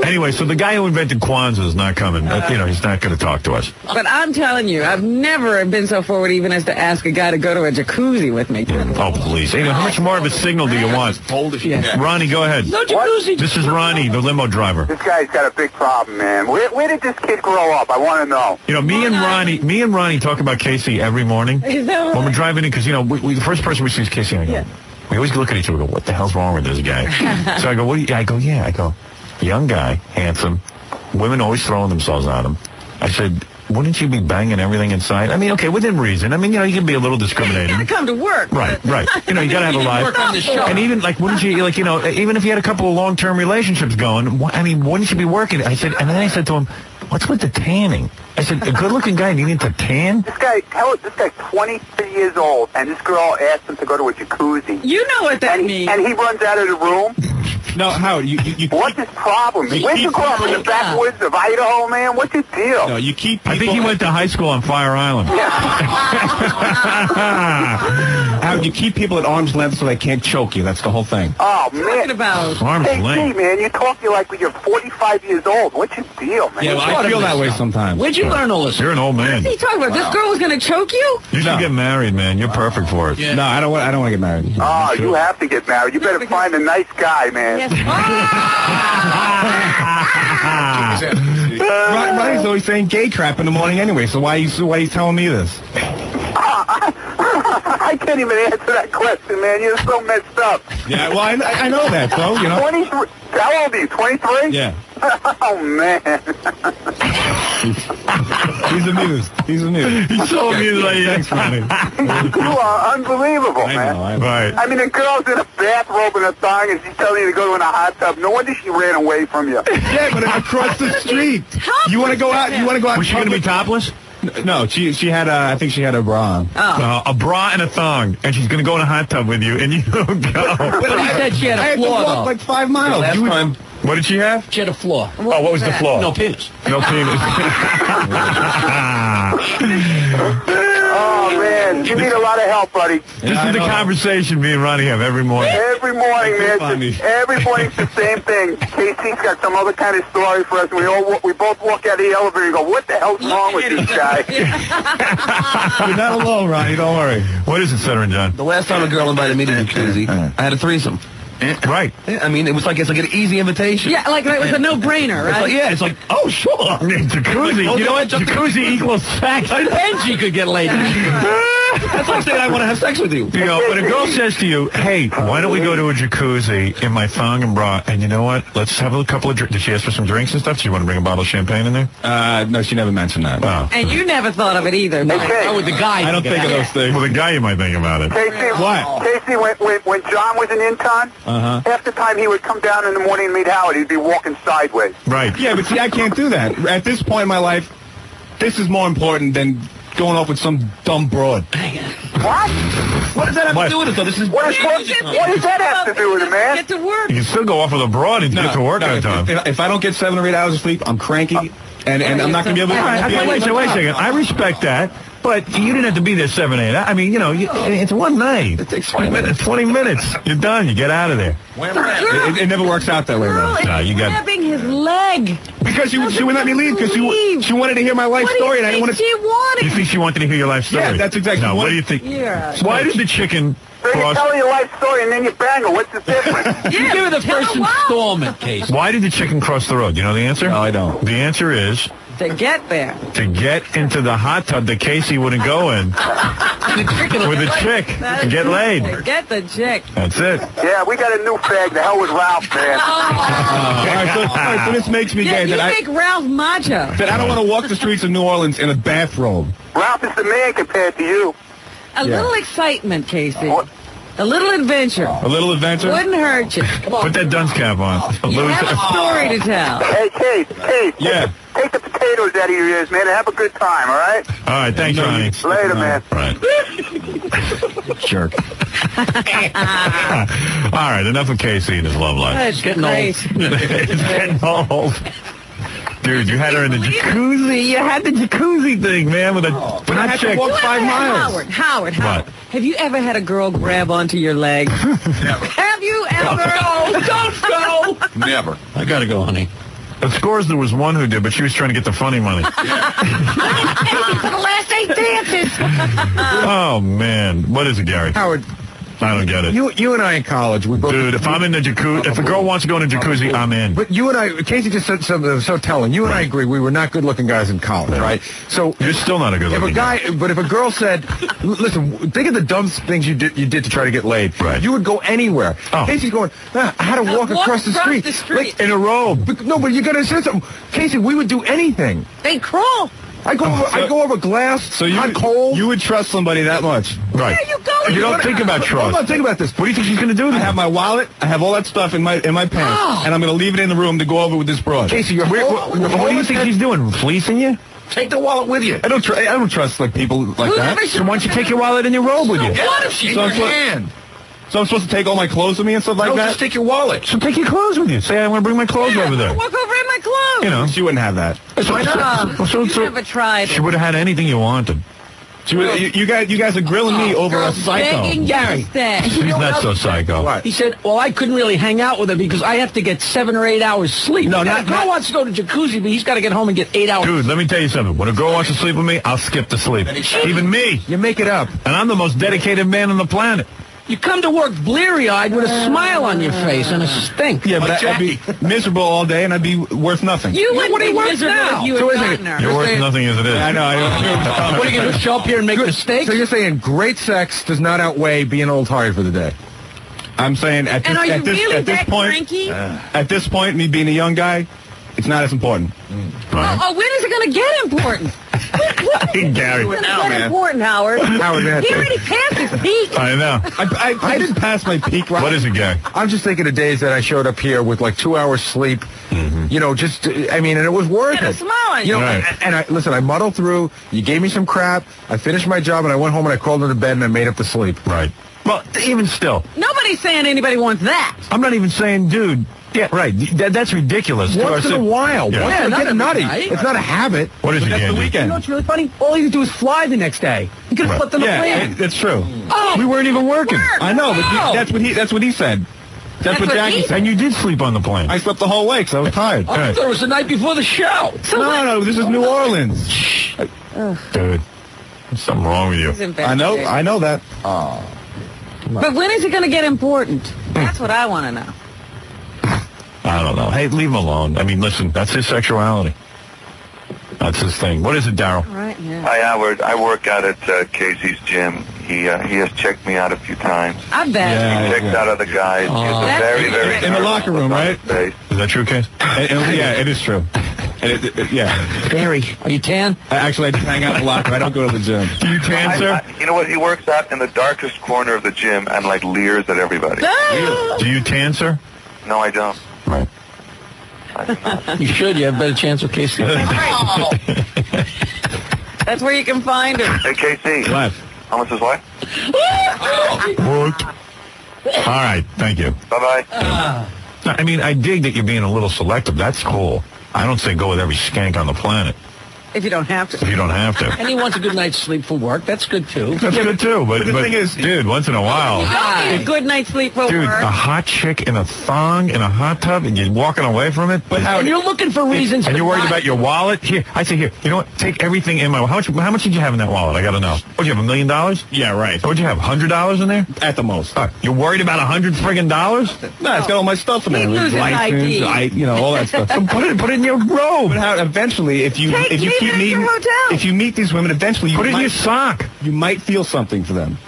Anyway, so the guy who invented Kwanzaa is not coming. He's not going to talk to us.
But I'm telling you, I've never been so forward even as to ask a guy to go to a jacuzzi with me.
Oh, please. Anyway, how much more of a signal do you want? Ronnie, go ahead.
No jacuzzi.
This is Ronnie, the limo driver.
This guy's got a big problem, man. Where did this kid grow up? I want to know.
Me and Ronnie talk about Casey every morning
Is that right?
when we're driving in, because, we the first person we see is Casey, and I go, we always look at each other and go, what the hell's wrong with this guy? So I go, what do you, I go, young guy, handsome, women always throwing themselves on him. I said, wouldn't you be banging everything inside? I mean, okay, within reason. I mean, you can be a little discriminating.
You gotta come to work.
Right. You gotta have a life.
Work on the show.
And even, wouldn't you, even if you had a couple of long-term relationships going, wouldn't you be working? I said, and then I said to him, what's with the tanning? I said, a good-looking guy needing to tan?
This guy's 23 years old, and this girl asked him to go to a jacuzzi.
You know what that means.
And he runs out of the room.
No, Howard, you
what's his problem? Where'd you grow up in the backwoods of Idaho, man? What's his deal?
No, you keep people...
I think he went to high school on Fire Island.
Howard, you keep people at arm's length so they can't choke you. That's the whole thing.
Oh, man.
Talking about
arm's length.
man, you talk like you're 45 years old. What's your deal, man?
Yeah, well, I feel that way sometimes.
Where'd you learn all this?
You're an old man.
What are you talking about? This girl was going to choke you?
You should get married, man. You're perfect for it.
Yeah.
No, I don't want to get married.
Oh, you have to get married. You better find a nice guy, man.
Yes.
Ronnie's always saying gay crap in the morning anyway, so why are you telling me this?
I can't even answer that question, man. You're so messed up.
Yeah, well, I know that, so,
23. How old are you, 23?
Yeah.
Oh, man.
He's amused. He's
so amused by you.
Thanks, Ronnie.
You are unbelievable, man.
I know.
Right.
I mean, the girl's in a bathrobe and a thong, and she's telling you to go in a hot tub. No wonder she ran away from you.
Yeah, but across the street. You want to go out?
Was she going to be topless?
No, she had I think she had a bra on.
A bra and a thong, and she's going to go in a hot tub with you, and you don't go.
But he said she had
I
a
had to
floor,
walk
though.
like 5 miles.
Last time,
What did she have?
she had a floor.
What was the floor?
No penis.
No penis.
Oh, man. You need a lot of help, buddy.
This is the conversation me and Ronnie have every morning.
Every morning, man. Every morning's the same thing. KC's got some other kind of story for us, and we both walk out of the elevator and go, what the hell's wrong with this guy?
You're not alone, Ronnie. Don't worry.
What is it, Stuttering John?
The last time a girl invited me to the jacuzzi, I had a threesome.
Right.
I mean, it's like an easy invitation.
Yeah, like it was a no-brainer, right?
It's like, oh, sure.
Jacuzzi. You know what? Jacuzzi equals sex.
And she could get laid.
That's like saying I want to have sex with you.
You know, when a girl says to you, hey, why don't we go to a jacuzzi in my thong and bra? And you know what? Let's have a couple of drinks. Did she ask for some drinks and stuff? Did you want to bring a bottle of champagne in there?
No, she never mentioned that.
Oh.
And you never thought of it either.
Oh, with the guy.
I don't think of those things.
Well, the guy you might think about it.
Casey,
What?
Casey, when John was an intern, half the time he would come down in the morning and meet Howard, he'd be walking sideways.
Right.
Yeah, but see, I can't do that. At this point in my life, this is more important than going off with some dumb broad.
What?
What does that have to do with it, though? This is
what does that have to do with it, man?
Get to work.
You can still go off with a broad and get to work on time.
If I don't get 7 or 8 hours of sleep, I'm cranky, and I'm not going to be able to...
Wait a second. I respect that. But you didn't have to be there 7, 8. I mean, it's one night. It takes 20 minutes. 20 minutes. You're done. You get out of there.
It never works out that way, though.
No, you got
grabbing his leg.
Because she wouldn't let me leave because she wanted to hear my life story, and I didn't want to.
She wanted.
You think she wanted to hear your life story?
Yeah, that's exactly.
No, what do you think?
Yeah.
Why did the chicken
So you tell her your life story and then you bang her. What's the difference?
You give her the first installment, Case.
Why did the chicken cross the road? You know the answer?
No, I don't.
The answer is...
To get there.
To get into the hot tub that Casey wouldn't go in. With a chick. To get laid.
To get the chick.
That's it.
Yeah, we got a new fag. The hell with Ralph, man.
All right, so this makes me gay.
You make Ralph Macho.
That I don't want to walk the streets of New Orleans in a bathrobe.
Ralph is the man compared to you.
A little excitement, Casey. A little adventure.
A little adventure?
Wouldn't hurt you.
Put that dunce cap on.
You have a story to tell.
Hey, Case.
Yeah.
Take the potatoes out of your ears, man, and have a good time, all right?
All right, thanks, Ronnie.
Later, man.
Right. Jerk. All right, enough of Casey and his love life.
It's getting old.
It's getting old. Dude, you had her in the jacuzzi. You had the jacuzzi thing, man, with a hot chick.
Walk 5 miles. Howard.
What?
Have you ever had a girl grab onto your leg? Have you ever? Don't go.
Never. I gotta go, honey. Of course, there was one who did, but she was trying to get the funny money.
For the last 8 dances.
Oh, man. What is it, Gary?
Howard.
I don't get it.
You and I in college, we both...
Dude, if I'm in the jacuzzi, if a girl wants to go in a jacuzzi, I'm in.
But you and I, Casey just said something that was so telling. You and I agree we were not good-looking guys in college, right? So
you're still not a good-looking guy.
But if a girl said, listen, think of the dumb things you did to try to get laid. Right. You would go anywhere. Oh. Casey's going, I had to walk across the street.
Like, in a robe.
No, but you got to say something. Casey, we would do anything.
They crawl.
I go over glass, hot coal.
You would trust somebody that much.
Right.
Where are you going?
You don't think about trust.
Hold on, think about this.
What do you think she's going to do?
I have my wallet. I have all that stuff in my pants. And I'm going to leave it in the room to go over with this broad.
Casey,
what do you think he's doing? Fleecing you?
Take the wallet with you.
I don't trust like people like that.
So why don't you take your wallet in your robe with you?
What if she's in your hand?
So I'm supposed to take all my clothes with me and stuff like that?
Just take your wallet.
So take your clothes with you. Say, I want to bring my clothes over there.
Walk over in my clothes.
You know.
She wouldn't have that.
Why not?
You never tried.
She would have had anything you wanted.
You guys are grilling me over a psycho.
Gary.
She's not so psycho.
He said, well, I couldn't really hang out with her because I have to get 7 or 8 hours sleep.
No,
a girl wants to go to jacuzzi, but he's got to get home and get 8 hours.
Dude, let me tell you something. When a girl wants to sleep with me, I'll skip the sleep. Even me.
You make it up.
And I'm the most dedicated man on the planet.
You come to work bleary-eyed with a smile on your face and a stink.
Yeah, but I'd be miserable all day and I'd be worth nothing.
You wouldn't be
worth
miserable
now?
if you had gotten her.
You're worth nothing as it is.
I know.
What are you going to show up here and make mistakes?
So you're saying great sex does not outweigh being old tired for the day?
I'm saying at this point, me being a young guy, it's not as important.
Oh, when is it going to get important?
Gary.
When is it going to get important, Howard?
Howard, man.
He already passed his peak.
I know.
I didn't pass my peak. Right?
What is it, Gary?
I'm just thinking of days that I showed up here with like 2 hours sleep. You know, just, I mean, and it was worth
And a
it.
smile on
You know,
Right.
and I muddled through. You gave me some crap. I finished my job, and I went home and I crawled into bed and I made up to sleep.
Right. Well, even still.
Nobody's saying anybody wants that.
I'm not even saying, dude. Yeah, right. That's ridiculous.
Once in a while.
Yeah.
Once in a get nutty. It's not a habit.
What is it,
That's the
Andy?
You
weekend.
know what's really funny? All you do is fly the next day. You could have flipped on the plane.
That's true.
Oh,
We weren't even working.
I know, but that's what he said. That's what Jackie said.
And you did sleep on the plane.
I slept the whole way because I was tired.
I thought it was the night before the show.
No, this is New Orleans.
Dude, there's something wrong with you.
I know that.
But when is it going to get important? That's what I want to know.
I don't know. Hey, leave him alone. I mean, listen, that's his sexuality. That's his thing. What is it, Daryl?
Right, yeah.
Hi, Howard. I work out at Casey's gym. He has checked me out a few times.
I bet.
He checked out other guys. He has a very, very
in the locker room, right?
Face.
Is that true, Case?
Yeah, it is true. Yeah.
Barry, are you tan?
Actually, I just hang out in the locker. I don't go to the gym.
Do you tan, sir?
You know what? He works out in the darkest corner of the gym and like leers at everybody.
Do you tan, sir?
No, I don't.
Right.
You should. You have a better chance with Casey.
That's where you can find her.
Hey, Casey.
What?
How much is what?
What? All right. Thank you.
Bye-bye.
I mean, I dig that you're being a little selective. That's cool. I don't say go with every skank on the planet.
If you don't have to.
If you don't have to.
And he wants a good night's sleep for work. That's good, too.
That's good, too. But
the thing is,
dude, once in a while.
A good night's sleep for
Dude,
work.
a hot chick in a thong in a hot tub and you're walking away from it? But
And you're looking for reasons.
And you're worried
to
about your wallet? Here, I say here, you know what? Take everything in my wallet. How much did you have in that wallet? I got to know. What, you have $1 million?
Yeah, right.
What'd you have, $100 in there?
At the most.
You're worried about $100 friggin' dollars?
No, it's got all my stuff in there.
He loses
License,
ID.
all that stuff.
So put it in your robe.
But how eventually, if you
Leave
keep
it at
meeting,
your hotel.
if you meet these women, eventually you
Put it in
might,
your sock.
you might feel something for them.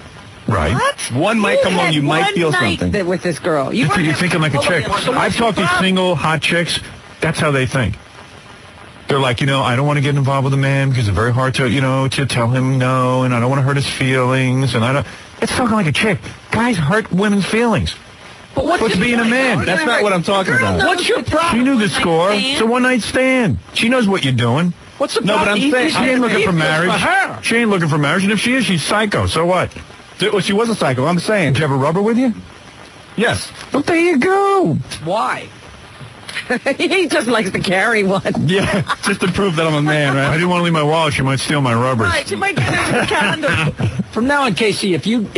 Right.
What?
One might come along, you might
had
feel
one night
something.
with this girl.
You're thinking like a chick. I've talked to single hot chicks. That's how they think. They're like, I don't want to get involved with a man because it's very hard to, to tell him no, and I don't want to hurt his feelings, and I don't. It's talking like a chick. Guys hurt women's feelings.
But what's being a man? That's not what I'm talking about.
What's your problem?
She knew the score. It's a one-night stand. She knows what you're doing.
What's the
No, but
problem?
I'm saying
She ain't looking for marriage. She ain't looking for marriage, and if she is, she's psycho. So what?
Well, she was a psycho. I'm saying.
Did you have a rubber with you?
Yes.
Well, there you go.
Why?
He just likes to carry one.
Yeah, just to prove that I'm a man, right?
I didn't want to leave my wallet. She might steal my rubbers.
Right, you might get a condom.
From now on, Casey, if you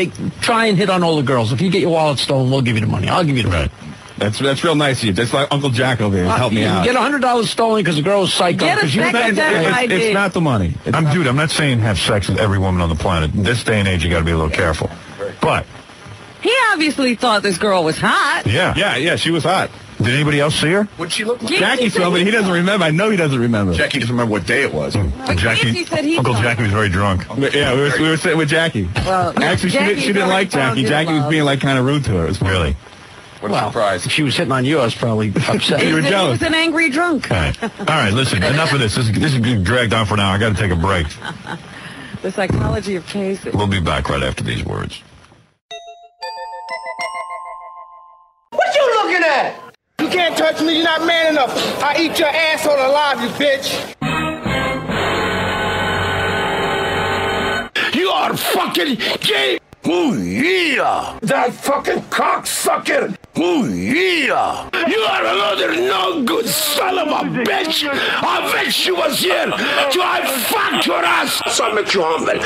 try and hit on all the girls, if you get your wallet stolen, we'll give you the money. I'll give you the money.
That's real nice of you. Just like Uncle Jack over here. Help me out.
Get $100 stolen because the girl is psycho.
Get a second ID.
It's not the money.
I'm not saying have sex with every woman on the planet. In this day and age, you got to be a little careful. But
He obviously thought this girl was hot.
Yeah, she was hot.
did anybody else see her?
What'd she look like? Jackie saw, but he doesn't remember. I know he doesn't remember.
Jackie doesn't remember what day it was.
And
Casey said he
Uncle
saw
Jackie was very drunk.
Yeah, we were sitting with Jackie.
Well,
Actually, she didn't like Jackie. Jackie was being like kind of rude to her. It was
Really?
What a surprise.
If she was hitting on you, I was probably upset.
You were
He
jealous.
was an angry drunk.
All right, listen, enough of this. This is getting dragged on for now. I got to take a break.
The psychology of Casey.
We'll be back right after these words.
What you looking at? You can't touch me. You're not man enough. I eat your asshole alive, you bitch. You are fucking gay. Ooh, yeah. That fucking cocksucker. Ooh, yeah. You are another no good son of a bitch. I wish you was here. So I fucked your ass. So I make you humble.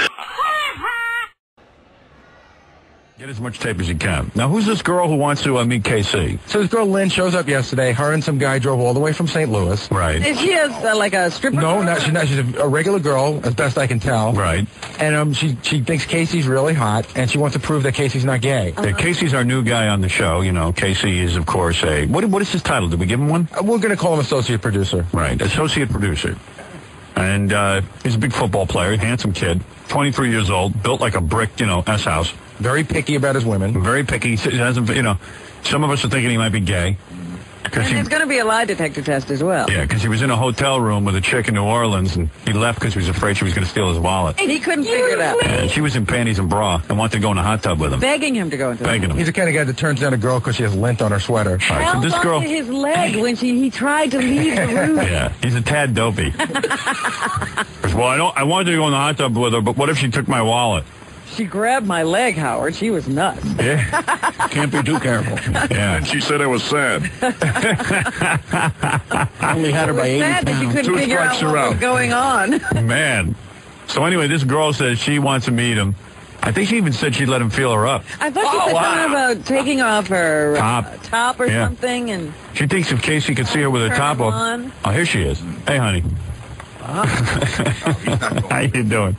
Get as much tape as you can. Now, who's this girl who wants to meet KC?
So this girl Lynn shows up yesterday. Her and some guy drove all the way from St. Louis.
Right.
Is she like a stripper?
No, she's not. She's a regular girl, as best I can tell.
Right.
And she thinks Casey's really hot, and she wants to prove that Casey's not gay.
Yeah, Casey's our new guy on the show. You know, Casey is, of course, what is his title? Did we give him one?
We're going to call him associate producer.
Right, associate producer. And he's a big football player, handsome kid, 23 years old, built like a brick, S-house.
Very picky about his women.
Very picky. He doesn't, some of us are thinking he might be gay.
And there's going to be a lie detector test as well.
Yeah, because he was in a hotel room with a chick in New Orleans, and he left because he was afraid she was going to steal his wallet.
And he couldn't figure it out.
And she was in panties and bra and wanted to go in a hot tub with him.
Begging him to go into
Begging him.
He's the kind of guy that turns down a girl because she has lint on her sweater.
Right, so this girl,
onto his leg when he tried to leave the room.
Yeah, he's a tad dopey. Well, I wanted to go in the hot tub with her, but what if she took my wallet?
She grabbed my leg, Howard. She was nuts.
Yeah. Can't be too careful. Yeah.
And she said I was sad.
I only had her by 80
sad that she
pounds.
couldn't figure out what was going on.
Man. So anyway, this girl says she wants to meet him. I think she even said she'd let him feel her up.
I thought she said something about taking off her top or something. And
she thinks if Casey could see her with her top off. Oh, here she is. Hey, honey. How you doing?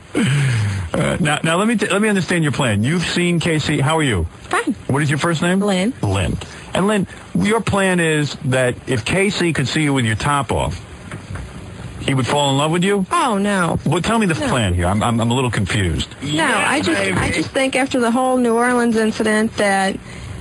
Now let me understand your plan. You've seen Casey. How are you?
Fine.
What is your first name?
Lynn.
Lynn. And Lynn, your plan is that if Casey could see you with your top off, he would fall in love with you?
Oh, no.
Well, tell me the plan here. I'm a little confused.
No, I just think after the whole New Orleans incident that,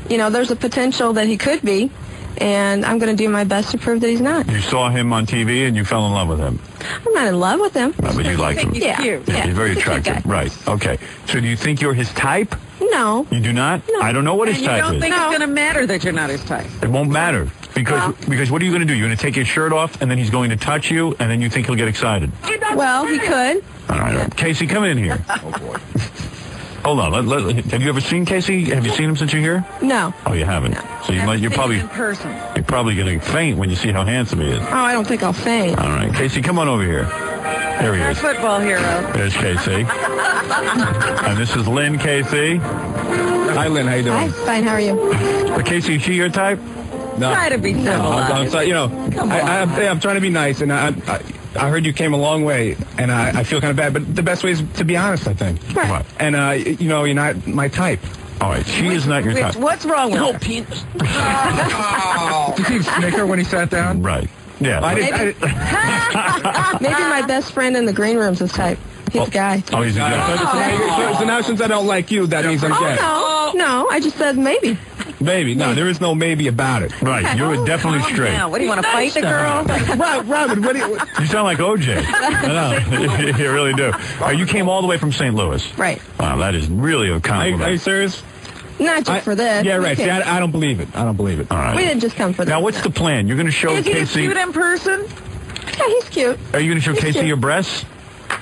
there's a potential that he could be, and I'm going to do my best to prove that he's not.
You saw him on TV and you fell in love with him.
I'm not in love with him.
No, but you like him.
Yeah.
Cute.
Yeah, he's very
He's a cute
attractive.
guy.
Right. Okay. So do you think you're his type?
No.
You do not?
No.
I don't know what his
you
type
don't
is.
think it's going to matter that you're not his type?
It won't matter. Because what are you going to do? You're going to take his shirt off, and then he's going to touch you, and then you think he'll get excited.
Well, he could.
All right. Casey, come in here.
Oh, boy.
Hold on. Have you ever seen Casey? Have you seen him since you're here?
No.
Oh, you haven't.
No.
So you're probably
in person.
You're probably going to faint when you see how handsome he is.
Oh, I don't think I'll faint.
All right, Casey, come on over here. There he
Our
is.
football hero.
There's Casey. And this is Lynn, Casey.
Hi, Lynn. How you doing?
Hi, fine. How are you?
Casey, is she your type?
No.
Try to be civilized.
I'm trying to be nice, and I heard you came a long way, and I feel kind of bad, but the best way is to be honest, I think.
Right.
And, you're not my type.
All right, she is not your type.
What's wrong with her?
penis.
Did you see him snicker when he sat down?
Right. Yeah.
Maybe my best friend in the green room's his type. He's a guy.
Oh, he's a guy.
So now since I don't like you, that means I'm gay.
Oh, no. I just said maybe.
Maybe. No, there is no maybe about it.
Right. You're definitely straight.
Now, what do you want to fight the girl?
Robin, what do you...
You sound like OJ. I know. You really do. You came all the way from St. Louis.
Right.
Wow, that is really a compliment.
Are you serious?
Not just for this.
Yeah, right.
Okay.
See, I don't believe it. I don't believe it.
All right.
We didn't just come for this.
Now, what's the plan? You're going to show
Is he
Casey...
cute in person?
Yeah, he's cute.
Are you going to show
He's
Casey
cute.
your breasts?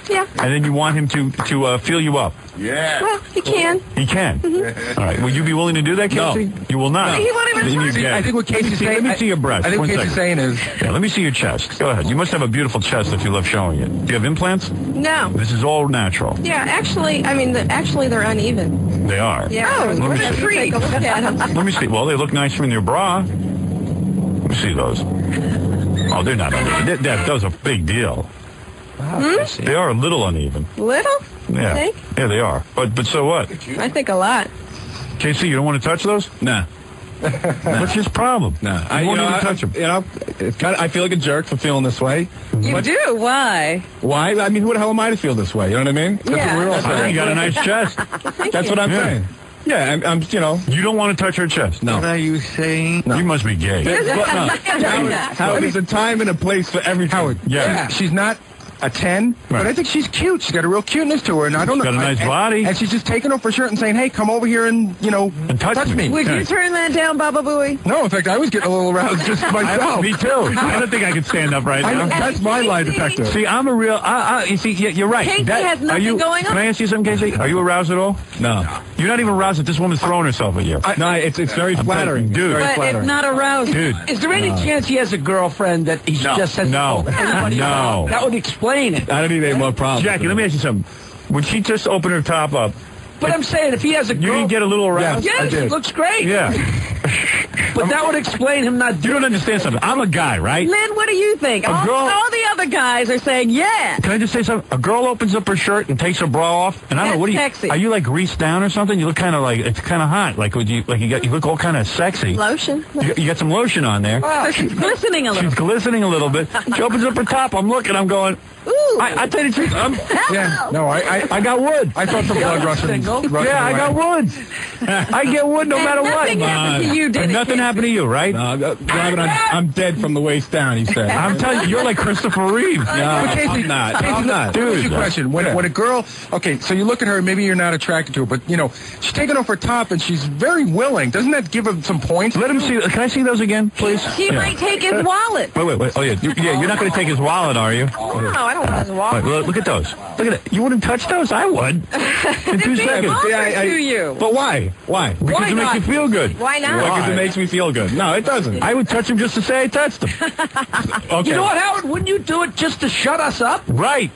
Yeah.
And then you want him to feel you up?
Yeah.
Well, he can.
He can? All right. Will you be willing to do that, Casey?
No.
You will not?
He won't even
Then
try.
you're gay.
I think what Casey's saying...
Let me see your breasts.
I think what
One
Casey's
second.
saying is...
Yeah, let me see your chest. Go ahead. You must have a beautiful chest if you love showing it. Do you have implants?
No.
This is all natural.
Yeah, actually, I mean, actually they're uneven.
They are.
Yeah.
Oh,
Let me
What a
see.
treat. Take a look at them.
Let me see. Well, they look nice from your bra. Let me see those. Oh, they're not uneven. Those are a big deal.
Wow,
They are a little uneven.
Little?
Yeah.
Think?
Yeah, they are. But so what?
I think a lot.
KC, you don't want to touch those?
Nah.
What's his problem?
Nah.
I won't even touch them.
You know, it's kind of, I feel like a jerk for feeling this way.
You do? Why?
Why? I mean, who the hell am I to feel this way? You know what I mean? That's
Yeah.
what we're all
I think
saying.
you got a nice chest.
That's what I'm saying. Yeah, I'm, you know.
You don't want to touch her chest?
No.
What are you saying?
No.
You must be gay.
Howard, there's a time and a place for everything. Howard,
Yeah.
she's not a 10, but I think she's cute. She's got a real cuteness to her, and I don't know.
Got a nice body.
And she's just taking off her shirt and saying, hey, come over here and, you know,
And touch me.
Would you turn that down, Baba Booey?
No, in fact, I was getting a little aroused just myself.
Me too. I don't think I can stand up right now.
That's my lie detector.
See, I'm a real... you see, you're right.
Casey has nothing going on.
Can I ask you something, Casey? Are you aroused at all?
No.
You're not even aroused that this woman's throwing herself at you.
No, it's very flattering.
Dude.
Very
But
flattering.
it's not aroused.
Dude.
Is there any chance he has a girlfriend that he just has
No.
anybody
No.
about? That would explain it.
I don't need any more problems.
Jackie, let me ask you something. When she just opened her top up,
But I'm saying if he has a
you
girl...
didn't get a little aroused?
I
Yes,
did.
it looks great.
Yeah.
But that would explain him not
You
doing
don't understand something. I'm a guy, right?
Lynn, what do you think?
A girl-
All the other guys are saying, yeah.
Can I just say something? A girl opens up her shirt and takes her bra off, and I don't know, what do you...
That's sexy.
Are you like greased down or something? You look kind of like... It's kind of hot. Like, you look all kind of sexy.
Lotion.
You got some lotion on there.
She's glistening a little.
She's glistening a little bit. She opens up her top. I'm looking. I'm going...
Ooh.
I tell you the truth.
Yeah, no, I
got wood.
I felt the blood rushing.
Yeah, I got wood. I get wood no
And
matter what.
nothing happened to you, did
And
it,
nothing
Casey?
happened to you, right?
Robin, I'm dead from the waist down, he said.
I'm telling you, you're like Christopher Reeve.
But Casey,
I'm not.
Casey,
I'm not.
Here's
Dude.
your question. When a girl, okay, so you look at her, maybe you're not attracted to her, but, you know, she's taking off her top and she's very willing. Doesn't that give her some points?
Let him see. Can I see those again, please?
He might take his wallet.
Wait. Oh, yeah. You're not going to take his wallet, are you?
No, I don't want his wallet.
Wait, look at those. Look at it. You wouldn't touch those? I would. In 2 seconds.
To you.
But why? Why?
Because
Why
it makes
not?
you feel good.
Why not?
Because it makes me feel good. No, it doesn't.
I would touch them just to say I touched them.
Okay.
You know what, Howard? Wouldn't you do it just to shut us up?
Right.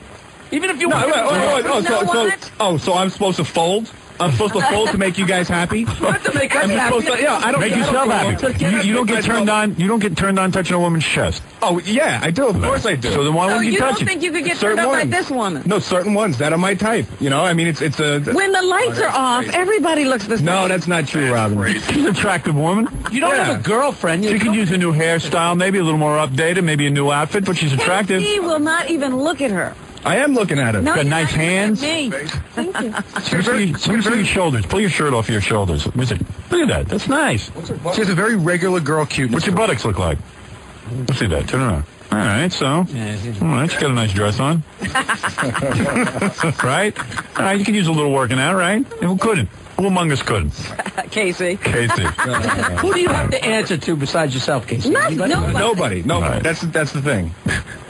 Even if you
No,
want
so I'm supposed to fold? I'm supposed to fold to make you guys happy?
to make us
I'm
happy.
supposed to, yeah, I don't
Make
I don't
yourself
know.
happy. You don't get turned on. You don't get turned on touching a woman's chest.
Oh, yeah, I do. Of course I do.
So then why
So
wouldn't you
you
touch
don't
it?
think you could get
Certain
turned up by
ones.
this woman?
No, certain ones that are my type. You know, I mean, it's a...
When the lights are off, everybody looks the same.
No, that's not true, Robin.
She's an attractive woman.
You don't have a girlfriend.
She could use a new hairstyle, maybe a little more updated, maybe a new outfit, but she's attractive.
He will not even look at her.
I am looking at her.
No,
Got
you're
nice
not looking at
hands.
me.
Thank you.
Let me see your shoulders. Pull your shirt off your shoulders. Look at that. That's nice.
She has a very regular girl cuteness.
What's your buttocks look like? Let's see that. Turn around. All right, so. All right, you got a nice dress on. Right? All right, you can use a little working out, right? And who couldn't? Who among us couldn't?
Casey.
Casey.
Who do you have to answer to besides yourself, Casey?
Nobody.
Right.
That's the thing.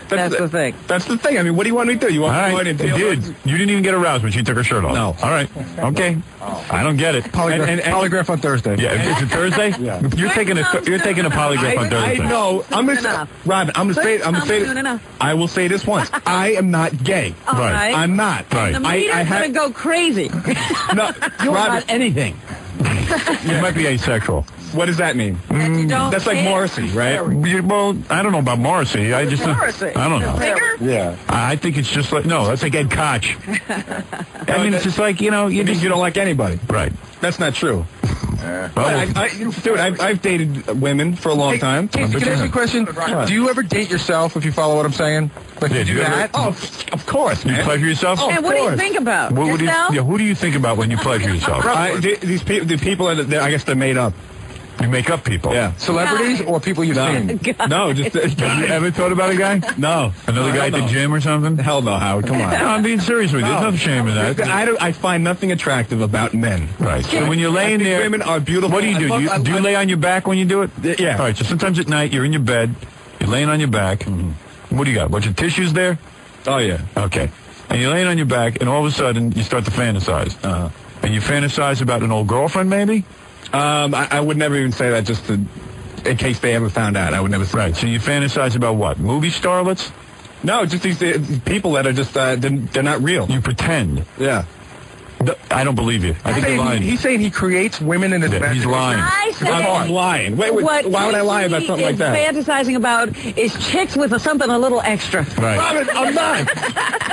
That's the thing.
That's the thing. I mean, what do you want me to do? You want
All
me to go
right,
in and deal
dude,
with-
you didn't even get aroused when she took her shirt off.
No.
All right. Okay. I don't get it.
Polygraph on Thursday.
Yeah, is it Thursday?
Yeah.
You're taking a polygraph on Thursday.
I know. I'm gonna, Robin. I'm gonna say. I will say this once. I am not gay.
All right.
I'm not.
Right.
The meter's going to go crazy.
No,
You're
Robin.
not anything.
You might be asexual.
What does that mean? That's like Morrissey, right?
Well, I don't know about Morrissey. I just,
Morrissey?
I don't know.
Bigger?
Yeah.
I think it's just like, no, that's like Ed Koch. I mean, it's just like, you know,
You don't like anybody.
right.
That's not true.
Well,
Dude, I've dated women for a long time. Can I ask you a question? Do you ever date yourself, if you follow what I'm saying? Like,
Yeah,
you
do
do
you ever-
that? Oh, of course,
you
man.
pleasure yourself?
Oh,
And what do you think about?
What do you,
Yourself?
who do you think about when you pleasure yourself?
The people, I guess they're made up.
You make up people.
Yeah. Celebrities or people you've seen? No, just...
Have you ever thought about a guy?
No.
Another guy at the gym or something?
Hell no, Howard. Come on.
No, I'm being serious with you. There's no shame in that.
I find nothing attractive about men.
Right. So when you're laying there...
women are beautiful.
What do you do? Do you lay on your back when you do it?
Yeah.
All right, so sometimes at night you're in your bed, you're laying on your back. Mm-hmm. What do you got? A bunch of tissues there?
Oh, yeah.
Okay. And you're laying on your back, and all of a sudden you start to fantasize. Uh-huh. And you fantasize about an old girlfriend, maybe?
I would never even say that just in case they ever found out. I would never say
Right, so you fantasize about what? Movie starlets?
No, just these people that are just, they're not real.
You pretend.
Yeah.
I don't believe you. I think you're lying.
He's saying he creates women in his imagination.
He's lying.
I'm lying. Wait,
what
why would I lie about something like that?
Fantasizing about is chicks with something a little extra.
Right.
Robin, I'm not.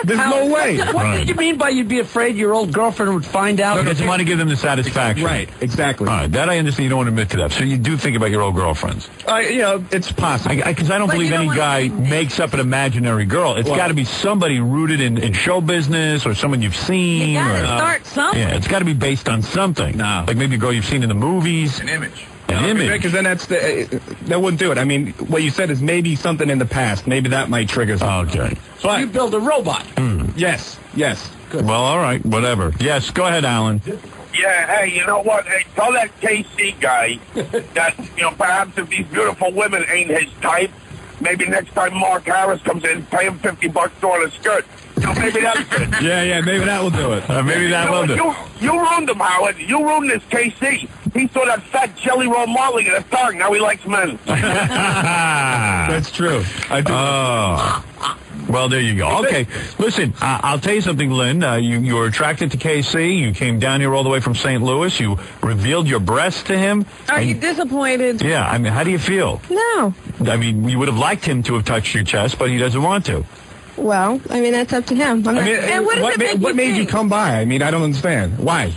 There's no way.
What did you mean by you'd be afraid your old girlfriend would find out?
Because you want to give them the satisfaction.
Right, exactly.
All right, that I understand. You don't want to admit to that. So you do think about your old girlfriends.
It's possible.
Because I don't believe any guy makes up an imaginary girl. It's got to be somebody rooted in show business or someone you've seen.
You got to start something.
Yeah, it's got to be based on something. No. Like maybe a girl you've seen in the movies.
An image.
An image.
Because then that wouldn't do it. I mean, what you said is maybe something in the past. Maybe that might trigger something.
Okay.
So you build a robot.
Yes.
Good. Well, all right, whatever. Yes, go ahead, Alan.
Yeah, hey, you know what? Hey, tell that KC guy that, perhaps if these beautiful women ain't his type, maybe next time Mark Harris comes in, pay him $50 to on a skirt. Maybe that's good.
Yeah, maybe that will do it. Maybe that will do it.
You ruined him, Howard. You ruined this KC. He saw that fat Jelly Roll Molly in a tongue. Now he likes men.
That's true. I do.
Well, there you go. Okay, listen, I'll tell you something, Lynn. You were attracted to KC. You came down here all the way from St. Louis. You revealed your breasts to him.
Are you disappointed?
Yeah, I mean, how do you feel?
No.
I mean, you would have liked him to have touched your chest, but he doesn't want to.
Well, I mean, that's up to him.
And what made you come by? I mean, I don't understand. Why?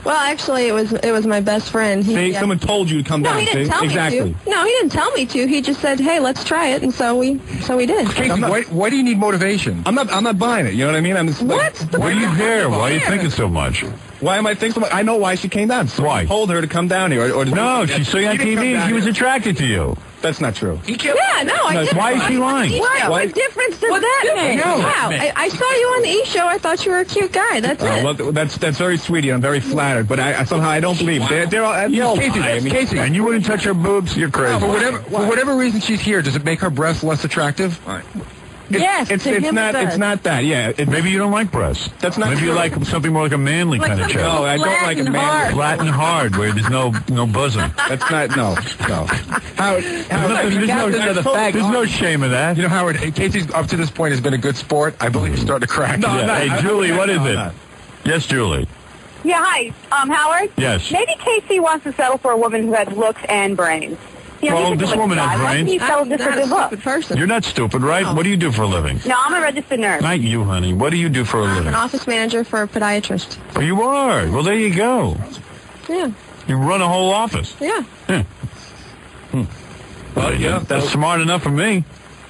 Well, actually, it was my best friend.
Someone told you to come down.
No, he didn't tell me to. No, he didn't tell me to. He just said, "Hey, let's try it," and so we did.
Casey, why do you need motivation? I'm not buying it. You know what I mean?
What do you care? Why are you thinking so much?
Why am I thinking so much? I know why she came down.
Why?
Told her to come down here.
No, she saw you on TV and she was attracted to you.
That's not true.
I did.
Why is she lying?
What difference does that make? Wow. I saw you on the E! Show. I thought you were a cute guy. That's it.
Well, that's very sweet. I'm very flattered, but I somehow I don't believe they're all
Casey, and you wouldn't touch her boobs. You're crazy.
No, for whatever reason she's here, does it make her breasts less attractive?
Yes,
it's not that. Yeah,
maybe you don't like breasts.
That's not.
Maybe
true.
you like something more like a manly kind of chest.
No, I don't like a manly.
Flat and hard, where there's no bosom.
That's not. No. Howard,
there's no shame in that.
You know, Howard, Casey's up to this point has been a good sport. I believe he's starting to crack.
Hey, Julie, what is it? Yes, Julie.
Yeah, hi. Howard?
Yes.
Maybe Casey wants to settle for a woman who has looks and brains.
Well, this woman has brains.
I'm not a stupid
person.
You're not stupid, right?
No.
What do you do for a living?
No, I'm a registered nurse.
Not you, honey. What do you do for a living?
I'm an office manager for a podiatrist.
Oh, you are? Well, there you go.
Yeah.
You run a whole office.
Yeah.
Well, yeah, that's smart enough for me.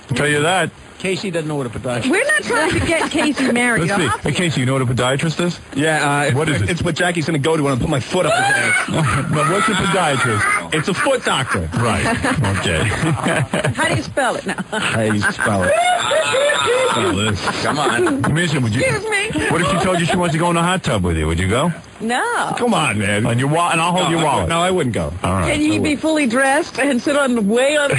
I'll tell you that.
Casey doesn't know what a podiatrist is.
We're not trying to get Casey married.
Let's see. Hey, Casey, you know what a podiatrist is?
Yeah.
What is it?
It's what Jackie's going to go to when I put my foot up his ass.
But what's a podiatrist?
It's a foot doctor.
Right. Okay.
How do you spell it now?
How do you spell it?
Come on. Listen,
Excuse me.
What if she told you she wants to go in a hot tub with you? Would you go?
No.
Come on, man.
And I'll hold your wallet.
No, I wouldn't go.
All right.
Can you be fully dressed and sit way on the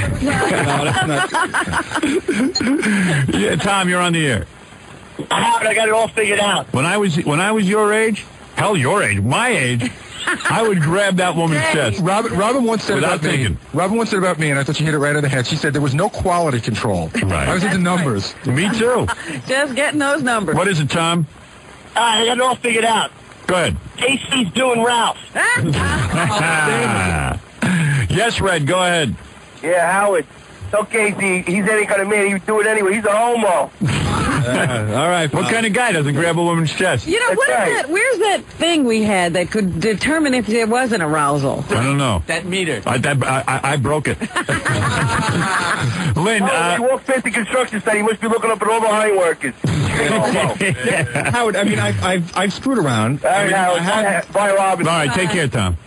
Yeah, Tom, you're on the air.
I got it all figured out.
When I was your age, my age, I would grab that woman's chest.
Robin once said
without
about
thinking.
me. Robin once said about me, and I thought she hit it right on the head. She said there was no quality control.
Right.
I was into numbers.
Me too.
Just getting those numbers.
What is it, Tom?
I got it all figured out.
Go ahead.
Casey's doing Ralph.
Yes, Red, go ahead.
Yeah, Howard. Tell Casey he's any kind of man. He would do it anyway. He's a homo.
All right. What kind of guy doesn't grab a woman's chest?
You know, what is that? Where's that thing we had that could determine if there was an arousal?
I don't know.
That meter.
I broke it. Lynn,
he walks into construction site. He must be looking up at all the hiring workers.
Howard, I mean, I've screwed around.
All right, Howard. Bye, Robin.
All right, take care, Tom.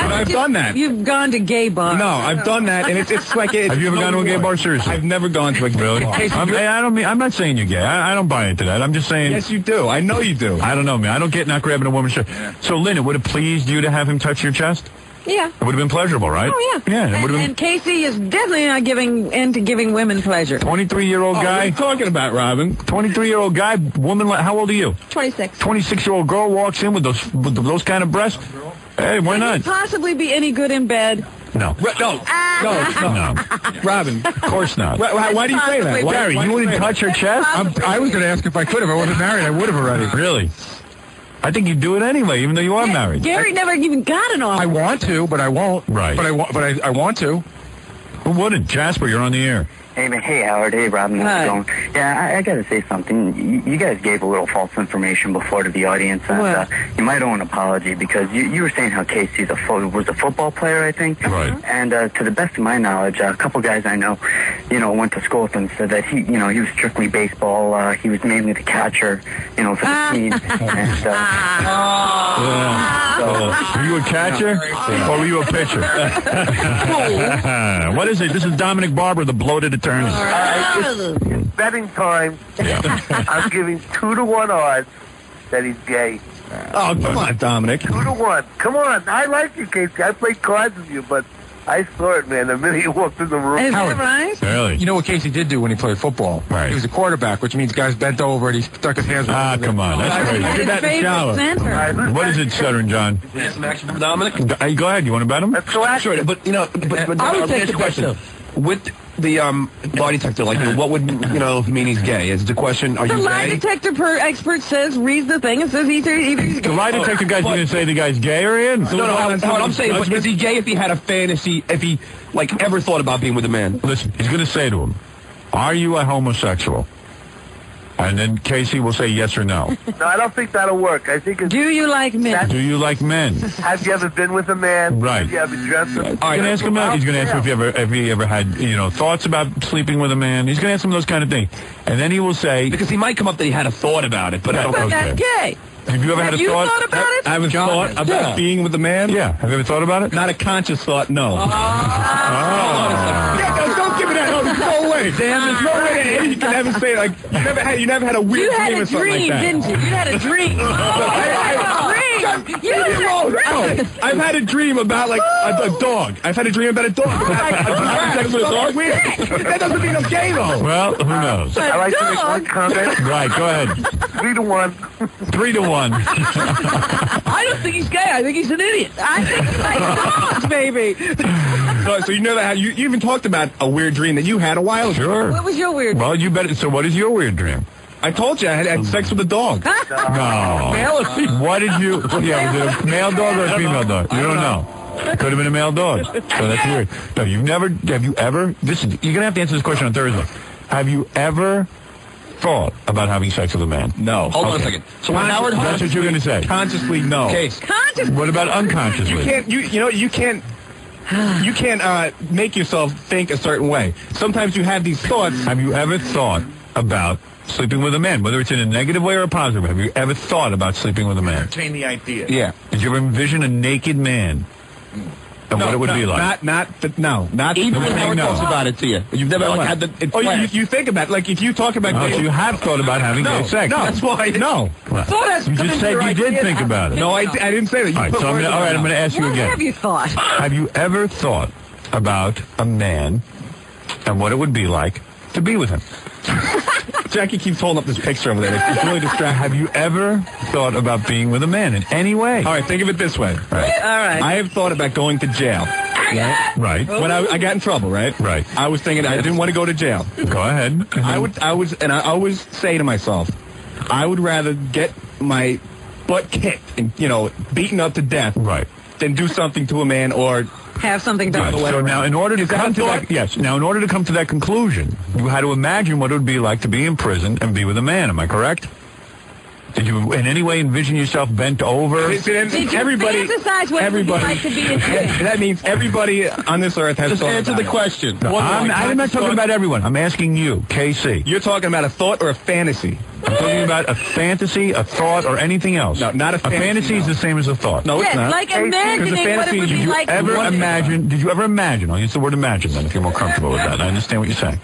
I've done that.
You've gone to gay bars.
No, I've done that, and it's like it.
Have you ever gone to a gay bar? Seriously,
I've never gone to a gay bar.
I'm not saying you're gay. I don't buy into that. I'm just saying.
Yes, you do. I know you do.
I don't know, man. I don't get not grabbing a woman's shirt. So, Lynn, it would have pleased you to have him touch your chest?
Yeah.
It would have been pleasurable, right?
Oh, yeah.
Yeah, it would have been.
And Casey is definitely not into giving women pleasure.
23-year-old guy.
What are you talking about, Robin?
23-year-old guy, woman. How old are you?
26.
26-year-old girl walks in with those kind of breasts. Hey, why not?
Could he possibly be any good in bed?
No.
No. Robin.
Of course not.
Why do you say that?
Gary, you wouldn't touch her chest?
I was going to ask if I could. If I wasn't married, I would have already.
Really? I think you'd do it anyway, even though you are married.
Gary never even got an offer.
I want to, but I won't.
Right.
But I want to.
Who wouldn't? Jasper, you're on the air.
Hey, Howard. Hey, Robin. How's it going? Yeah, I got to say something. You guys gave a little false information before to the audience. And, you might owe an apology because you were saying how Casey's was a football player, I think.
Right.
And to the best of my knowledge, a couple guys I know, went to school with him, said that he was strictly baseball. He was mainly the catcher, for the team. And,
Were you a catcher or were you a pitcher? What is it? This is Dominic Barber, the bloated attorney.
It's betting time.
Yeah.
I'm giving 2-to-1 odds that he's gay.
Oh, come on, Dominic.
2-to-1. Come on. I like you, Casey. I played cards with you, but I saw it, man, the minute he walked in the room.
Is that right?
Really?
You know what Casey did do when he played football?
Right.
He was a quarterback, which means guys bent over and he stuck his hands.
Come on. That's crazy.
I did that in the shower.
What is it, Stuttering John?
Some action from Dominic?
Hey, go ahead. You want to bet him?
Let's go after
Sure, but I would take the question. With the lie detector, what would mean he's gay? Is the question? Are
The
you
lie
gay?
detector expert reads the thing and says he's gay.
The lie detector guy's going to say the guy's gay or in?
No, I'm saying, but is he gay if he had a fantasy, if he, ever thought about being with a man?
Listen, he's going to say to him, are you a homosexual? And then Casey will say yes or no.
No, I don't think that'll work. I think it's...
Do you like men?
Do you like men?
Have you ever been with a man?
Right.
Have you ever dressed with
He's going to ask him that. He's going to ask him if he ever had, thoughts about sleeping with a man. He's going to ask him those kind of things. And then he will say...
Because he might come up that he had a thought about it, but I don't know.
But that's gay.
Have you ever had a thought?
Thought about it?
I haven't thought about being with a man.
Yeah. Have you ever thought about it?
Not a conscious thought, no.
Yeah,
don't give me that. There's no way. Damn, there's no way you can ever say, you never had a weird dream or something like that.
Didn't you? You had a dream.
I've had a dream about a dog. I've had a dream about a dog. Sex with a dog. Weird. That doesn't mean I'm gay though.
Well, who knows?
I like to make one comment.
Right, go ahead.
3-to-1.
3-to-1.
I don't think he's gay. I think he's an idiot. I think he likes dogs, baby.
So you never had. You even talked about a weird dream that you had a while ago.
Sure.
What was your weird dream?
Well, you bet. So what is your weird dream?
I told you I had sex with a dog.
No.
Male or female?
What did you... Yeah, was it a male dog or a female dog? You don't know. It could have been a male dog. So that's weird. No, have you ever... Listen, you're going to have to answer this question on Thursday. Have you ever thought about having sex with a man?
No.
Hold on a second. So when Howard...
That's what you're going to say.
Consciously, no.
Case.
Consciously.
What about unconsciously?
You can't make yourself think a certain way. Sometimes you have these thoughts.
Have you ever thought about sleeping with a man, whether it's in a negative way or a positive way? Have you ever thought about sleeping with a man?
Entertain the idea.
Yeah. Did you ever envision a naked man and what it would be like?
Not
even when Howard talks about it to you. You've never had the...
you think about it. If you talk about...
So you have thought about having gay sex.
No, that's why... No.
You just said you did think about it.
No, I didn't say that.
All right, I'm going to ask you again.
What have you thought?
Have you ever thought about a man and what it would be like to be with him?
Jackie keeps holding up this picture over there. It's really distracting.
Have you ever thought about being with a man in any way?
All right, think of it this way.
Right.
All right.
I have thought about going to jail.
Right.
When I got in trouble, right?
Right.
I was thinking I didn't want to go to jail.
Go ahead.
I always say to myself, I would rather get my butt kicked and beaten up to death,
right,
than do something to a man or
have something done.
Right. So now, in order to come to that, in order to come to that conclusion, you had to imagine what it would be like to be in prison and be with a man. Am I correct? Did you in any way envision yourself bent over?
Did you fantasize what it would be like to be in bed?
That means everybody on this earth has
Just
thought
answer
about
the
it.
question.
No, I'm not talking about everyone. I'm asking you, KC.
You're talking about a thought or a fantasy?
I'm talking about a fantasy, a thought, or anything else.
No, not a fantasy.
A fantasy is the same as a thought.
No, it's not.
Like imagining what it would be like.
Did you ever imagine, I'll use the word imagine then if you're more comfortable with that. I understand what you're saying.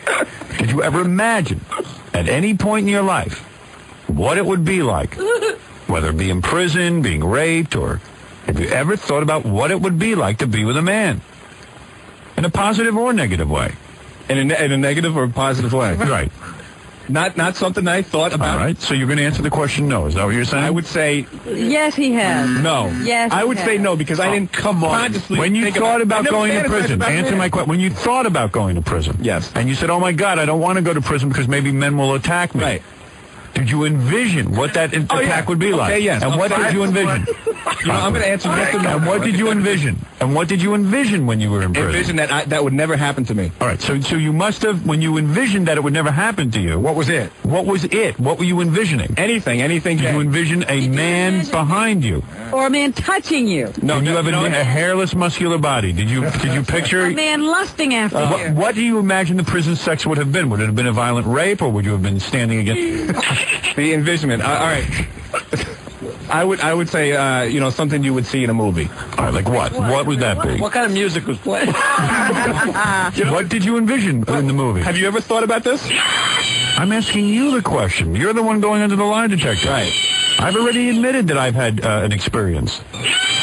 Did you ever imagine at any point in your life what it would be like, whether it be in prison, being raped, or have you ever thought about what it would be like to be with a man? In a positive or negative way?
In a negative or positive way?
Right.
Not something I thought about.
All right, so you're going to answer the question no. Is that what you're saying?
I would say
Yes, he has.
no.
Yes,
I would
he
say
has.
no because I didn't consciously
When you
think
thought about going to
I never
prison,
fantasized about
answer
men.
my question. When you thought about going to prison,
Yes.
and you said, "Oh my God, I don't want to go to prison because maybe men will attack me."
Right.
Did you envision what that attack would be like?
Okay, yes.
And what did you envision?
I'm going to answer yes or no.
And what did you envision? And what did you envision when you were in prison?
Envision that would never happen to me.
All right, so you must have, when you envisioned that it would never happen to you.
What was it?
What was it? What were you envisioning?
Anything.
Did you envision a man behind you?
Or a man touching you.
No, you have a hairless, muscular body. Did you picture?
A man lusting after you.
What do you imagine the prison sex would have been? Would it have been a violent rape, or would you have been standing against?
The envisionment. All right. I would say something you would see in a movie.
All right, like what? What would that be?
What kind of music was playing?
What did you envision in the movie?
Have you ever thought about this?
I'm asking you the question. You're the one going under the lie detector.
Right.
I've already admitted that I've had an experience.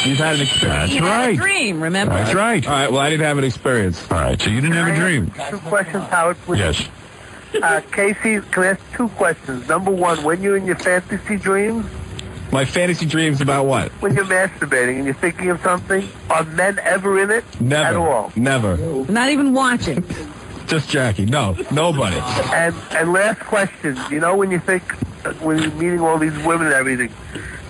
You've had an experience.
He
That's
had
right.
a dream, remember?
That's right.
All right. Well, I didn't have an experience.
All right, so you didn't have a dream.
2 questions, Howard, please.
Yes.
Casey, can I ask 2 questions? Number 1, when you're in your fantasy dreams,
My fantasy dreams about what?
when you're masturbating and you're thinking of something, are men ever in it?
Never.
At all?
Never.
Not even watching.
Just Jackie. No. Nobody.
And last question, when you think, when you're meeting all these women and everything,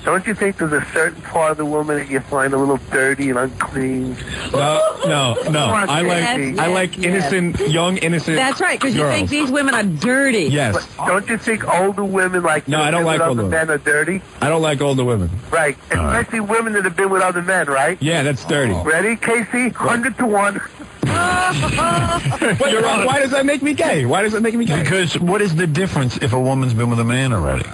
don't you think there's a certain part of the woman that you find a little dirty and unclean?
No. I like innocent, young, innocent
That's right, because you
girls.
think these women are dirty.
Yes.
But don't you think older women
No, I don't like older
men are dirty?
I don't like older women.
Right. Especially women that have been with other men, right?
Yeah, that's dirty.
Ready, Casey? 100 to 1.
But you're wrong. Why does that make me gay? Why does that make me gay?
Because what is the difference if a woman's been with a man already?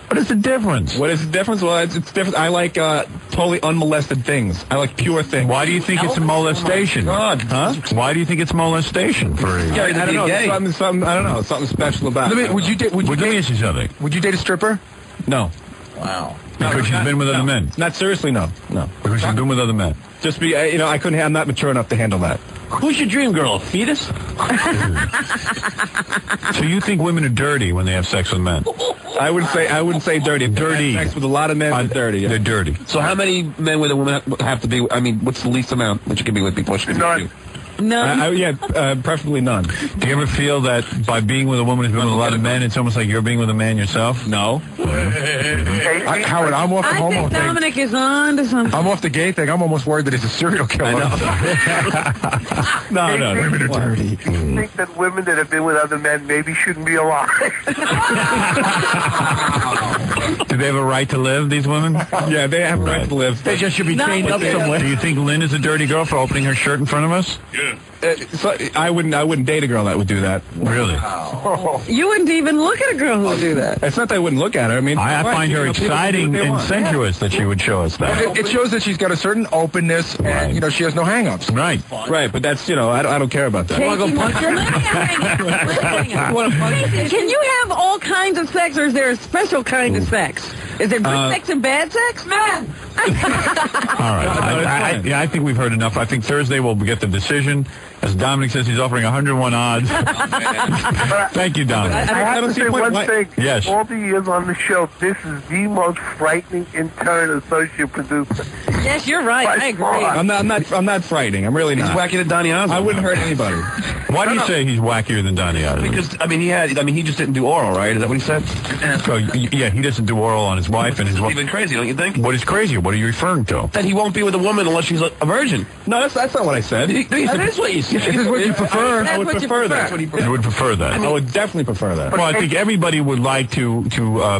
What is the difference?
What is the difference? Well, it's different. I like totally unmolested things. I like pure things.
Why do you think it's a molestation?
God, huh?
Why do you think it's molestation for you?
Yeah, I don't know. There's something, I don't know. Something special about it.
Would you date?
Let me ask you something.
Would you date a stripper?
No.
Wow.
Because she's been with other men.
Not seriously, no. No.
Because she's been with other men.
Just be, I couldn't. I'm not mature enough to handle that.
Who's your dream girl? A fetus?
So you think women are dirty when they have sex with men?
I wouldn't say dirty.
Dirty.
Sex with a lot of men are dirty. Yeah.
They're dirty.
So how many men with a woman have to be? I mean, what's the least amount that you can be with before she can be with you?
No.
Preferably none.
Do you ever feel that by being with a woman who's been with a lot of men, it's almost like you're being with a man yourself?
No.
Howard, I'm off the
I
homo
think
thing.
Dominic is on to something.
I'm off the gay thing. I'm almost worried that he's a serial killer.
No.
Women are dirty.
You think that women that have been with other men maybe shouldn't be alive?
Do they have a right to live, these women?
Yeah, they have a right to live.
They just should be chained up somewhere. Do you think Lynn is a dirty girl for opening her shirt in front of us?
Yeah. So I wouldn't date a girl that would do that.
Really?
You wouldn't even look at a girl who would do that.
It's not that I wouldn't look at her. I mean,
I find her exciting and sensuous that she would show us that.
It shows that she's got a certain openness, and she has no hang-ups.
Right.
Right, but that's I don't care about that.
Can you have all kinds of sex, or is there a special kind of sex? Is there good sex and bad sex? Man!
All right. I think we've heard enough. I think Thursday we'll get the decision. As Dominic says, he's offering 101 odds. Thank you, Dominic.
I have to say one thing.
Yes.
All the years on the show, this is the most frightening intern associate producer.
Yes, you're right. I agree.
I'm not frightening. I'm really not.
He's wackier than Donny Osmond.
I wouldn't hurt anybody.
Why do you say he's wackier than Donny Osmond?
Because he just didn't do oral, right? Is that what he said?
So, yeah, he doesn't do oral on his wife, and his wife.
Even crazy, don't you think?
What is crazier? What are you referring to?
That he won't be with a woman unless she's a virgin.
No, that's not what I said.
That is what you said.
This is what you prefer. I would prefer that.
You would prefer that?
I would definitely prefer that.
Well, I think everybody would like to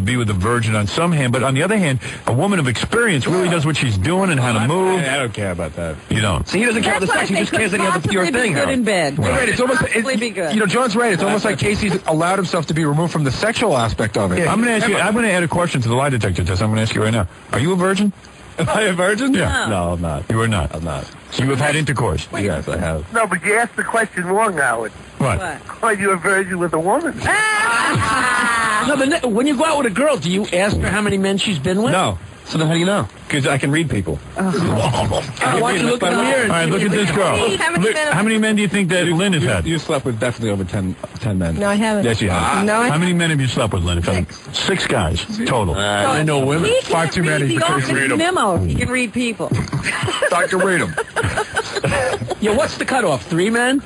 be with a virgin on some hand, but on the other hand, a woman of experience really knows what she's doing and how to move.
I don't care about that.
You don't.
See, he doesn't care about the sex. He just cares that he has a pure thing.
Good in bed.
Right. It's almost.
Be good.
You know, John's right. It's almost like Casey's allowed himself to be removed from the sexual aspect of it.
Yeah, I'm going to ask you. I'm going to add a question to the lie detector test. I'm going to ask you right now. Are you a virgin?
Am I a virgin?
Yeah.
No, I'm not.
You are not.
I'm not.
So you have had intercourse?
Yes, I have.
No, but you asked the question wrong, Howard.
What?
Are you a virgin with a woman?
No, but when you go out with a girl, do you ask her how many men she's been with?
No. So then how do you know? Because I can read people.
Why don't you look in the mirror?
All right, look at this girl. How many men do you think that Lynn has had?
You slept with definitely over 10 men.
No, I haven't.
Yes, you have.
No,
How many men have you slept with, Lynn? 6 guys total.
I know women.
He
5 too many.
He can read memo. He can read people.
Dr. Read them.
Yeah, what's the cutoff? 3 men?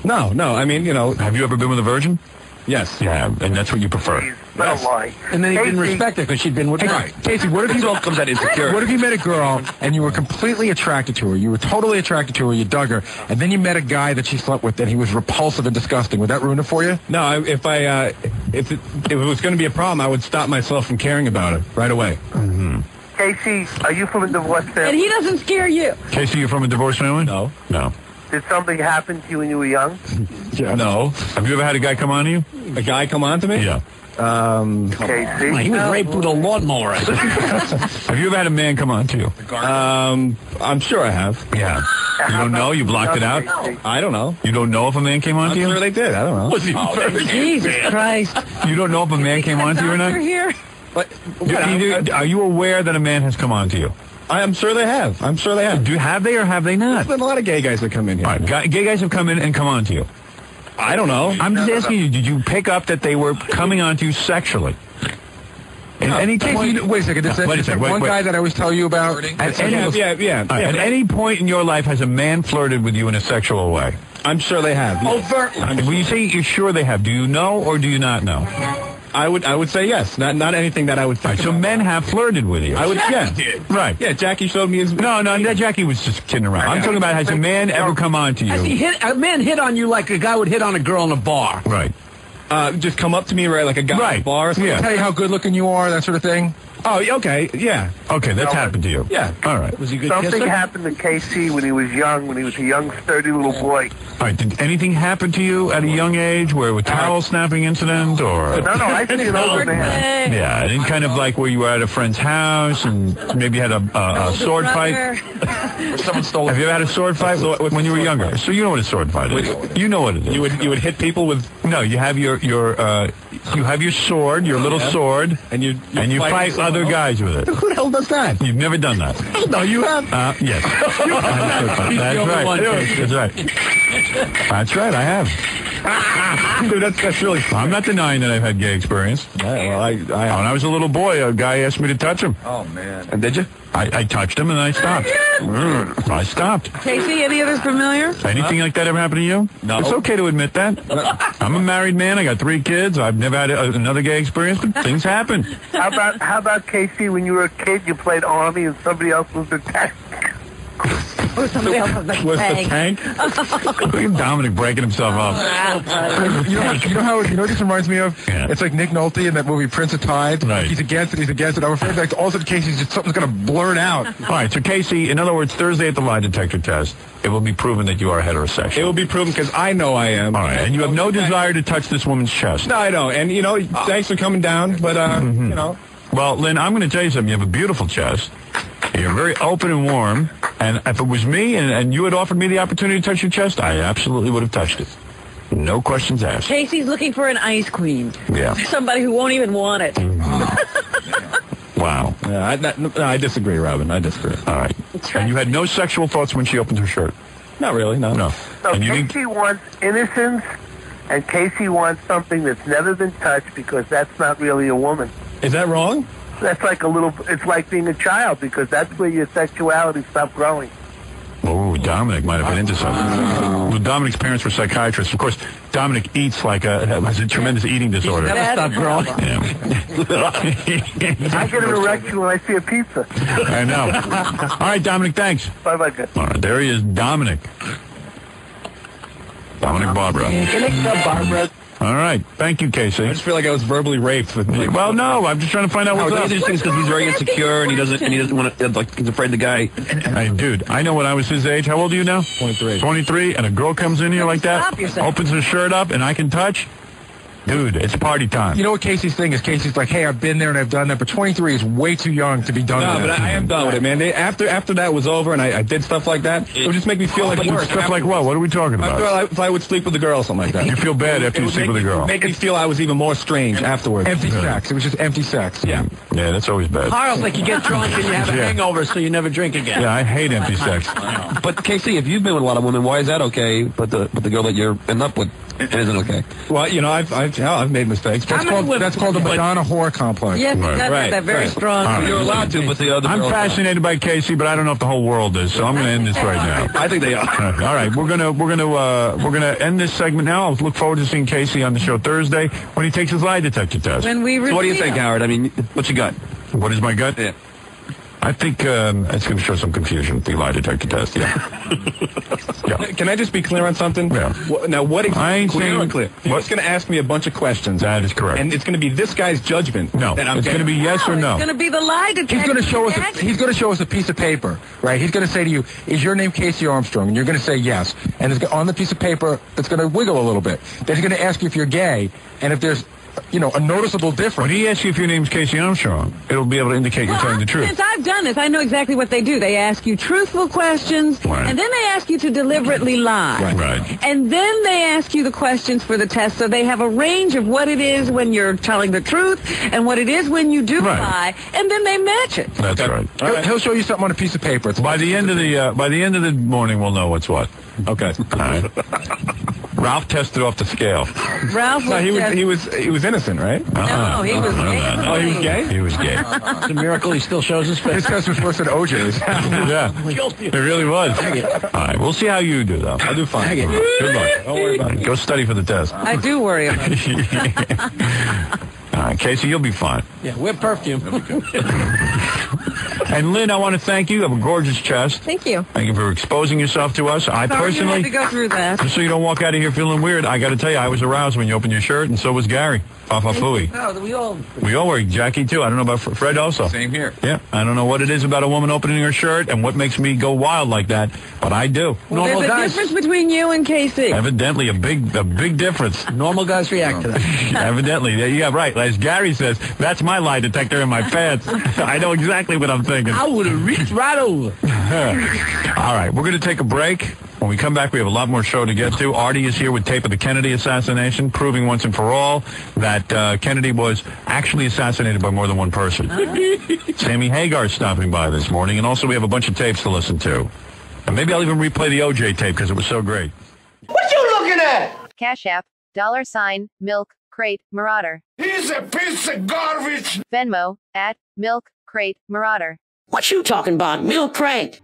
No. I mean, you know.
Have you ever been with a virgin?
Yes.
Yeah, and that's what you prefer.
Don't lie.
And then he didn't respect her because she'd been with her.
Right. Casey, what if you
comes out insecure?
What if you met a girl and you were completely attracted to her? You were totally attracted to her. You dug her, and then you met a guy that she slept with, and he was repulsive and disgusting. Would that ruin it for you? No. If it was going to be a problem, I would stop myself from caring about it right away.
Mm-hmm.
Casey, are you from a divorced family?
And he doesn't scare you.
Casey, you from a divorced family?
No.
Did something happen to you when you were young?
Yeah. No.
Have you ever had a guy come on to you?
A guy come on to me?
Yeah.
Casey?
He was raped with a lawnmower.
Have you ever had a man come on to you?
I'm sure I have.
Yeah. You don't know? You blocked it out?
I don't know.
You don't know if a man came on to you?
I'm sure they did. I don't know.
Jesus Christ.
You don't know if a man came on to you or not?
Here?
Are you aware that a man has come on to you?
I'm sure they have.
Have they or have they not?
There's been a lot of gay guys that come in here.
All right, gay guys have come in and come on to you.
I don't know.
I'm just asking you, did you pick up that they were coming on to you sexually? In any point...
Wait a second. One guy that I always tell you about...
At any point in your life, has a man flirted with you in a sexual way?
I'm sure they have.
Overtly. When you say you're sure they have, do you know or do you not know?
I would say yes. Not anything that I would think.
So men have flirted with you.
I would. Yeah.
Right.
Yeah. Jackie showed me his.
No. Jackie was just kidding around. I'm talking about, has a man ever come on to you?
A man hit on you like a guy would hit on a girl in a bar.
Right.
Just come up to me, right, like a guy in a bar.
Yeah.
Tell you how good looking you are, that sort of thing. Oh, okay. Yeah.
Okay, that's happened to you.
Yeah.
All right.
Was he good?
Something happened to Casey when he was young, when he was a young, sturdy little boy.
All right. Did anything happen to you at a young age, where a towel snapping incident, or?
No, I think an older man.
Yeah, and kind of like where you were at a friend's house and maybe had a sword fight.
Someone stole.
Have you ever had a sword fight when you were younger? So you know what a sword fight is. You know what it is.
You would hit people with.
No, you have your sword, your little sword, and you fight other guys with it.
Who the hell does that?
You've never done that.
No, you have.
Yes. That's right. That's right, I have.
Dude, that's really fun.
I'm not denying that I've had gay experience.
Yeah, well,
when I was a little boy, a guy asked me to touch him.
Oh, man. And did you?
I touched him and I stopped. I stopped.
Casey, any others familiar?
Anything like that ever happened to you?
No.
It's okay to admit that. I'm a married man. I got 3 kids. I've never had another gay experience, but things happen.
How about Casey, when you were a kid, you played Army and somebody else was the tank?
Somebody else was the tank.
Look at Dominic breaking himself up.
You know what this reminds me of?
Yeah.
It's like Nick Nolte in that movie Prince of Tide.
Right.
Like he's against it. I'm afraid that all of a sudden something's going to blurt out.
All right, so Casey, in other words, Thursday at the lie detector test, it will be proven that you are heterosexual.
It will be proven because I know I am.
All right, and you have no desire to touch this woman's chest.
No, I don't. And, thanks for coming down, but,
Well, Lynn, I'm going to tell you something. You have a beautiful chest. You're very open and warm. And if it was me and you had offered me the opportunity to touch your chest, I absolutely would have touched it. No questions asked.
Casey's looking for an ice queen.
Yeah.
Somebody who won't even want it.
Wow.
Yeah, I disagree, Robin. I disagree.
All right. And you had no sexual thoughts when she opened her shirt?
Not really, no.
So
And
Casey wants innocence, and Casey wants something that's never been touched because that's not really a woman.
Is that wrong?
that's like it's like being a child, because that's where your sexuality stopped growing.
Oh, Dominic might have been into something. Well, Dominic's parents were psychiatrists. Of course, Dominic eats has a tremendous eating disorder.
Never stopped growing. I get an erection when I see a pizza.
I know. All right, Dominic, thanks.
Bye-bye, guys.
All right, there he is, Dominic. Dominic Barbara.
Barbara.
All right. Thank you, Casey.
I just feel like I was verbally raped.
Well, no. I'm just trying to find out what's up.
He just thinks because he's very insecure and he doesn't want to, like, he's afraid the guy.
Hey, dude, I know when I was his age. How old are you now?
23.
23, and a girl comes in here like that, opens her shirt up, and I can touch. Dude, it's party time.
You know what Casey's thing is? Casey's like, hey, I've been there and I've done that, but 23 is way too young to be done with
No, but I am done with it, man. After that was over and I did stuff like that, it would just make me feel like worse.
Stuff like what? What are we talking about?
I feel like if I would sleep with a girl or something like that.
You feel bad after you sleep with a girl.
It would make me feel I was even more strange afterwards.
Empty sex. It was just empty sex.
Yeah.
Yeah, that's always bad.
Carl's like you get drunk and you have a hangover, so you never drink again.
Yeah, I hate empty sex.
But Casey, if you've been with a lot of women, why is that okay? But the girl that you're in up with isn't okay.
Well, you know, I've made mistakes. That's called the Madonna whore complex.
Yes, he does have that very strong.
Right.
You're allowed to, but the other.
I'm fascinated by Casey, but I don't know if the whole world is. So I'm going to end this right now.
I think they are.
All right, we're gonna end this segment now. I'll look forward to seeing Casey on the show Thursday when he takes his lie detector test.
When we
So what do you think, Howard? I mean, what you got?
What is my gut?
Yeah.
I think it's going to show some confusion, the lie detector test. Yeah.
Can I just be clear on something?
Yeah.
Now, what exactly?
I ain't saying
clear. He's going to ask me a bunch of questions.
That is correct.
And it's going to be this guy's judgment.
No, it's going to be yes or no.
It's going to be the lie detector.
He's going to show us a piece of paper, right? He's going to say to you, "Is your name Casey Armstrong?" And you're going to say yes. And it's on the piece of paper, it's going to wiggle a little bit. Then he's going to ask you if you're gay, and if there's a noticeable difference.
When he asks you if your name's Casey Armstrong, it'll be able to indicate you're telling the truth.
Since I've done this, I know exactly what they do. They ask you truthful questions, and then they ask you to deliberately lie.
Right.
And then they ask you the questions for the test, so they have a range of what it is when you're telling the truth and what it is when you do lie, and then they match it.
That's right.
He'll show you something on a piece of paper.
By the end of the morning, we'll know what's what.
Okay.
All right. Ralph tested off the scale.
Ralph was
he was innocent, right?
No, he was gay.
Oh, he was gay?
He was gay.
It's a miracle he still shows his face.
His test was worse than OJ's.
Yeah, it really was. All right, we'll see how you do, though.
I'll do fine.
Good luck.
Don't worry about it.
Go study for the test.
I do worry about it.
All right, Casey, you'll be fine.
Yeah, whip perfume.
And Lynn, I want to thank you. You have a gorgeous chest.
Thank you.
Thank you for exposing yourself to us. I
Sorry
personally,
you had to go through that.
just so you don't walk out of here feeling weird, I got to tell you, I was aroused when you opened your shirt, and so was Gary. Fafafui.
No,
We all were. Jackie, too. I don't know about Fred also.
Same here.
Yeah. I don't know what it is about a woman opening her shirt and what makes me go wild like that, but I do.
Well, there's a difference between you and Casey.
Evidently, a big difference.
Normal guys react to that.
Evidently. Yeah, right. As Gary says, that's my lie detector in my pants. I know exactly what I'm thinking.
I would have reached right over.
All right, we're going to take a break. When we come back, we have a lot more show to get to. Artie is here with tape of the Kennedy assassination, proving once and for all that Kennedy was actually assassinated by more than one person. Sammy Hagar's stopping by this morning, and also we have a bunch of tapes to listen to. And maybe I'll even replay the OJ tape because it was so great.
What you looking at?
Cash.App, $milkcratemarauder.
He's a piece of garbage.
Venmo, @milkcratemarauder.
What you talking about, Milk Crate?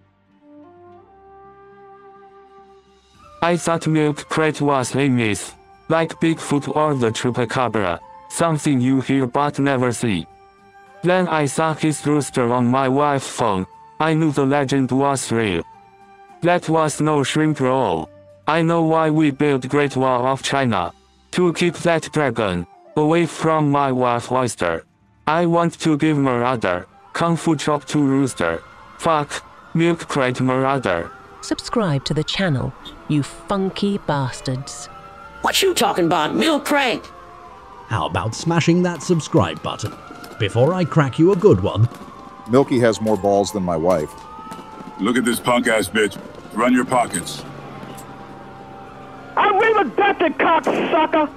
I thought Milk Crate was a myth, like Bigfoot or the Chupacabra, something you hear but never see. Then I saw his rooster on my wife's phone. I knew the legend was real. That was no shrimp roll. I know why we built Great Wall of China. To keep that dragon away from my wife oyster. I want to give Marauder Kung Fu chop to rooster. Fuck, Milk Crate Marauder.
Subscribe to the channel, you funky bastards.
What you talking about, Milk Crate?
How about smashing that subscribe button? Before I crack you a good one.
Milky has more balls than my wife.
Look at this punk-ass bitch. Run your pockets.
I'm reading a detector, cocksucker.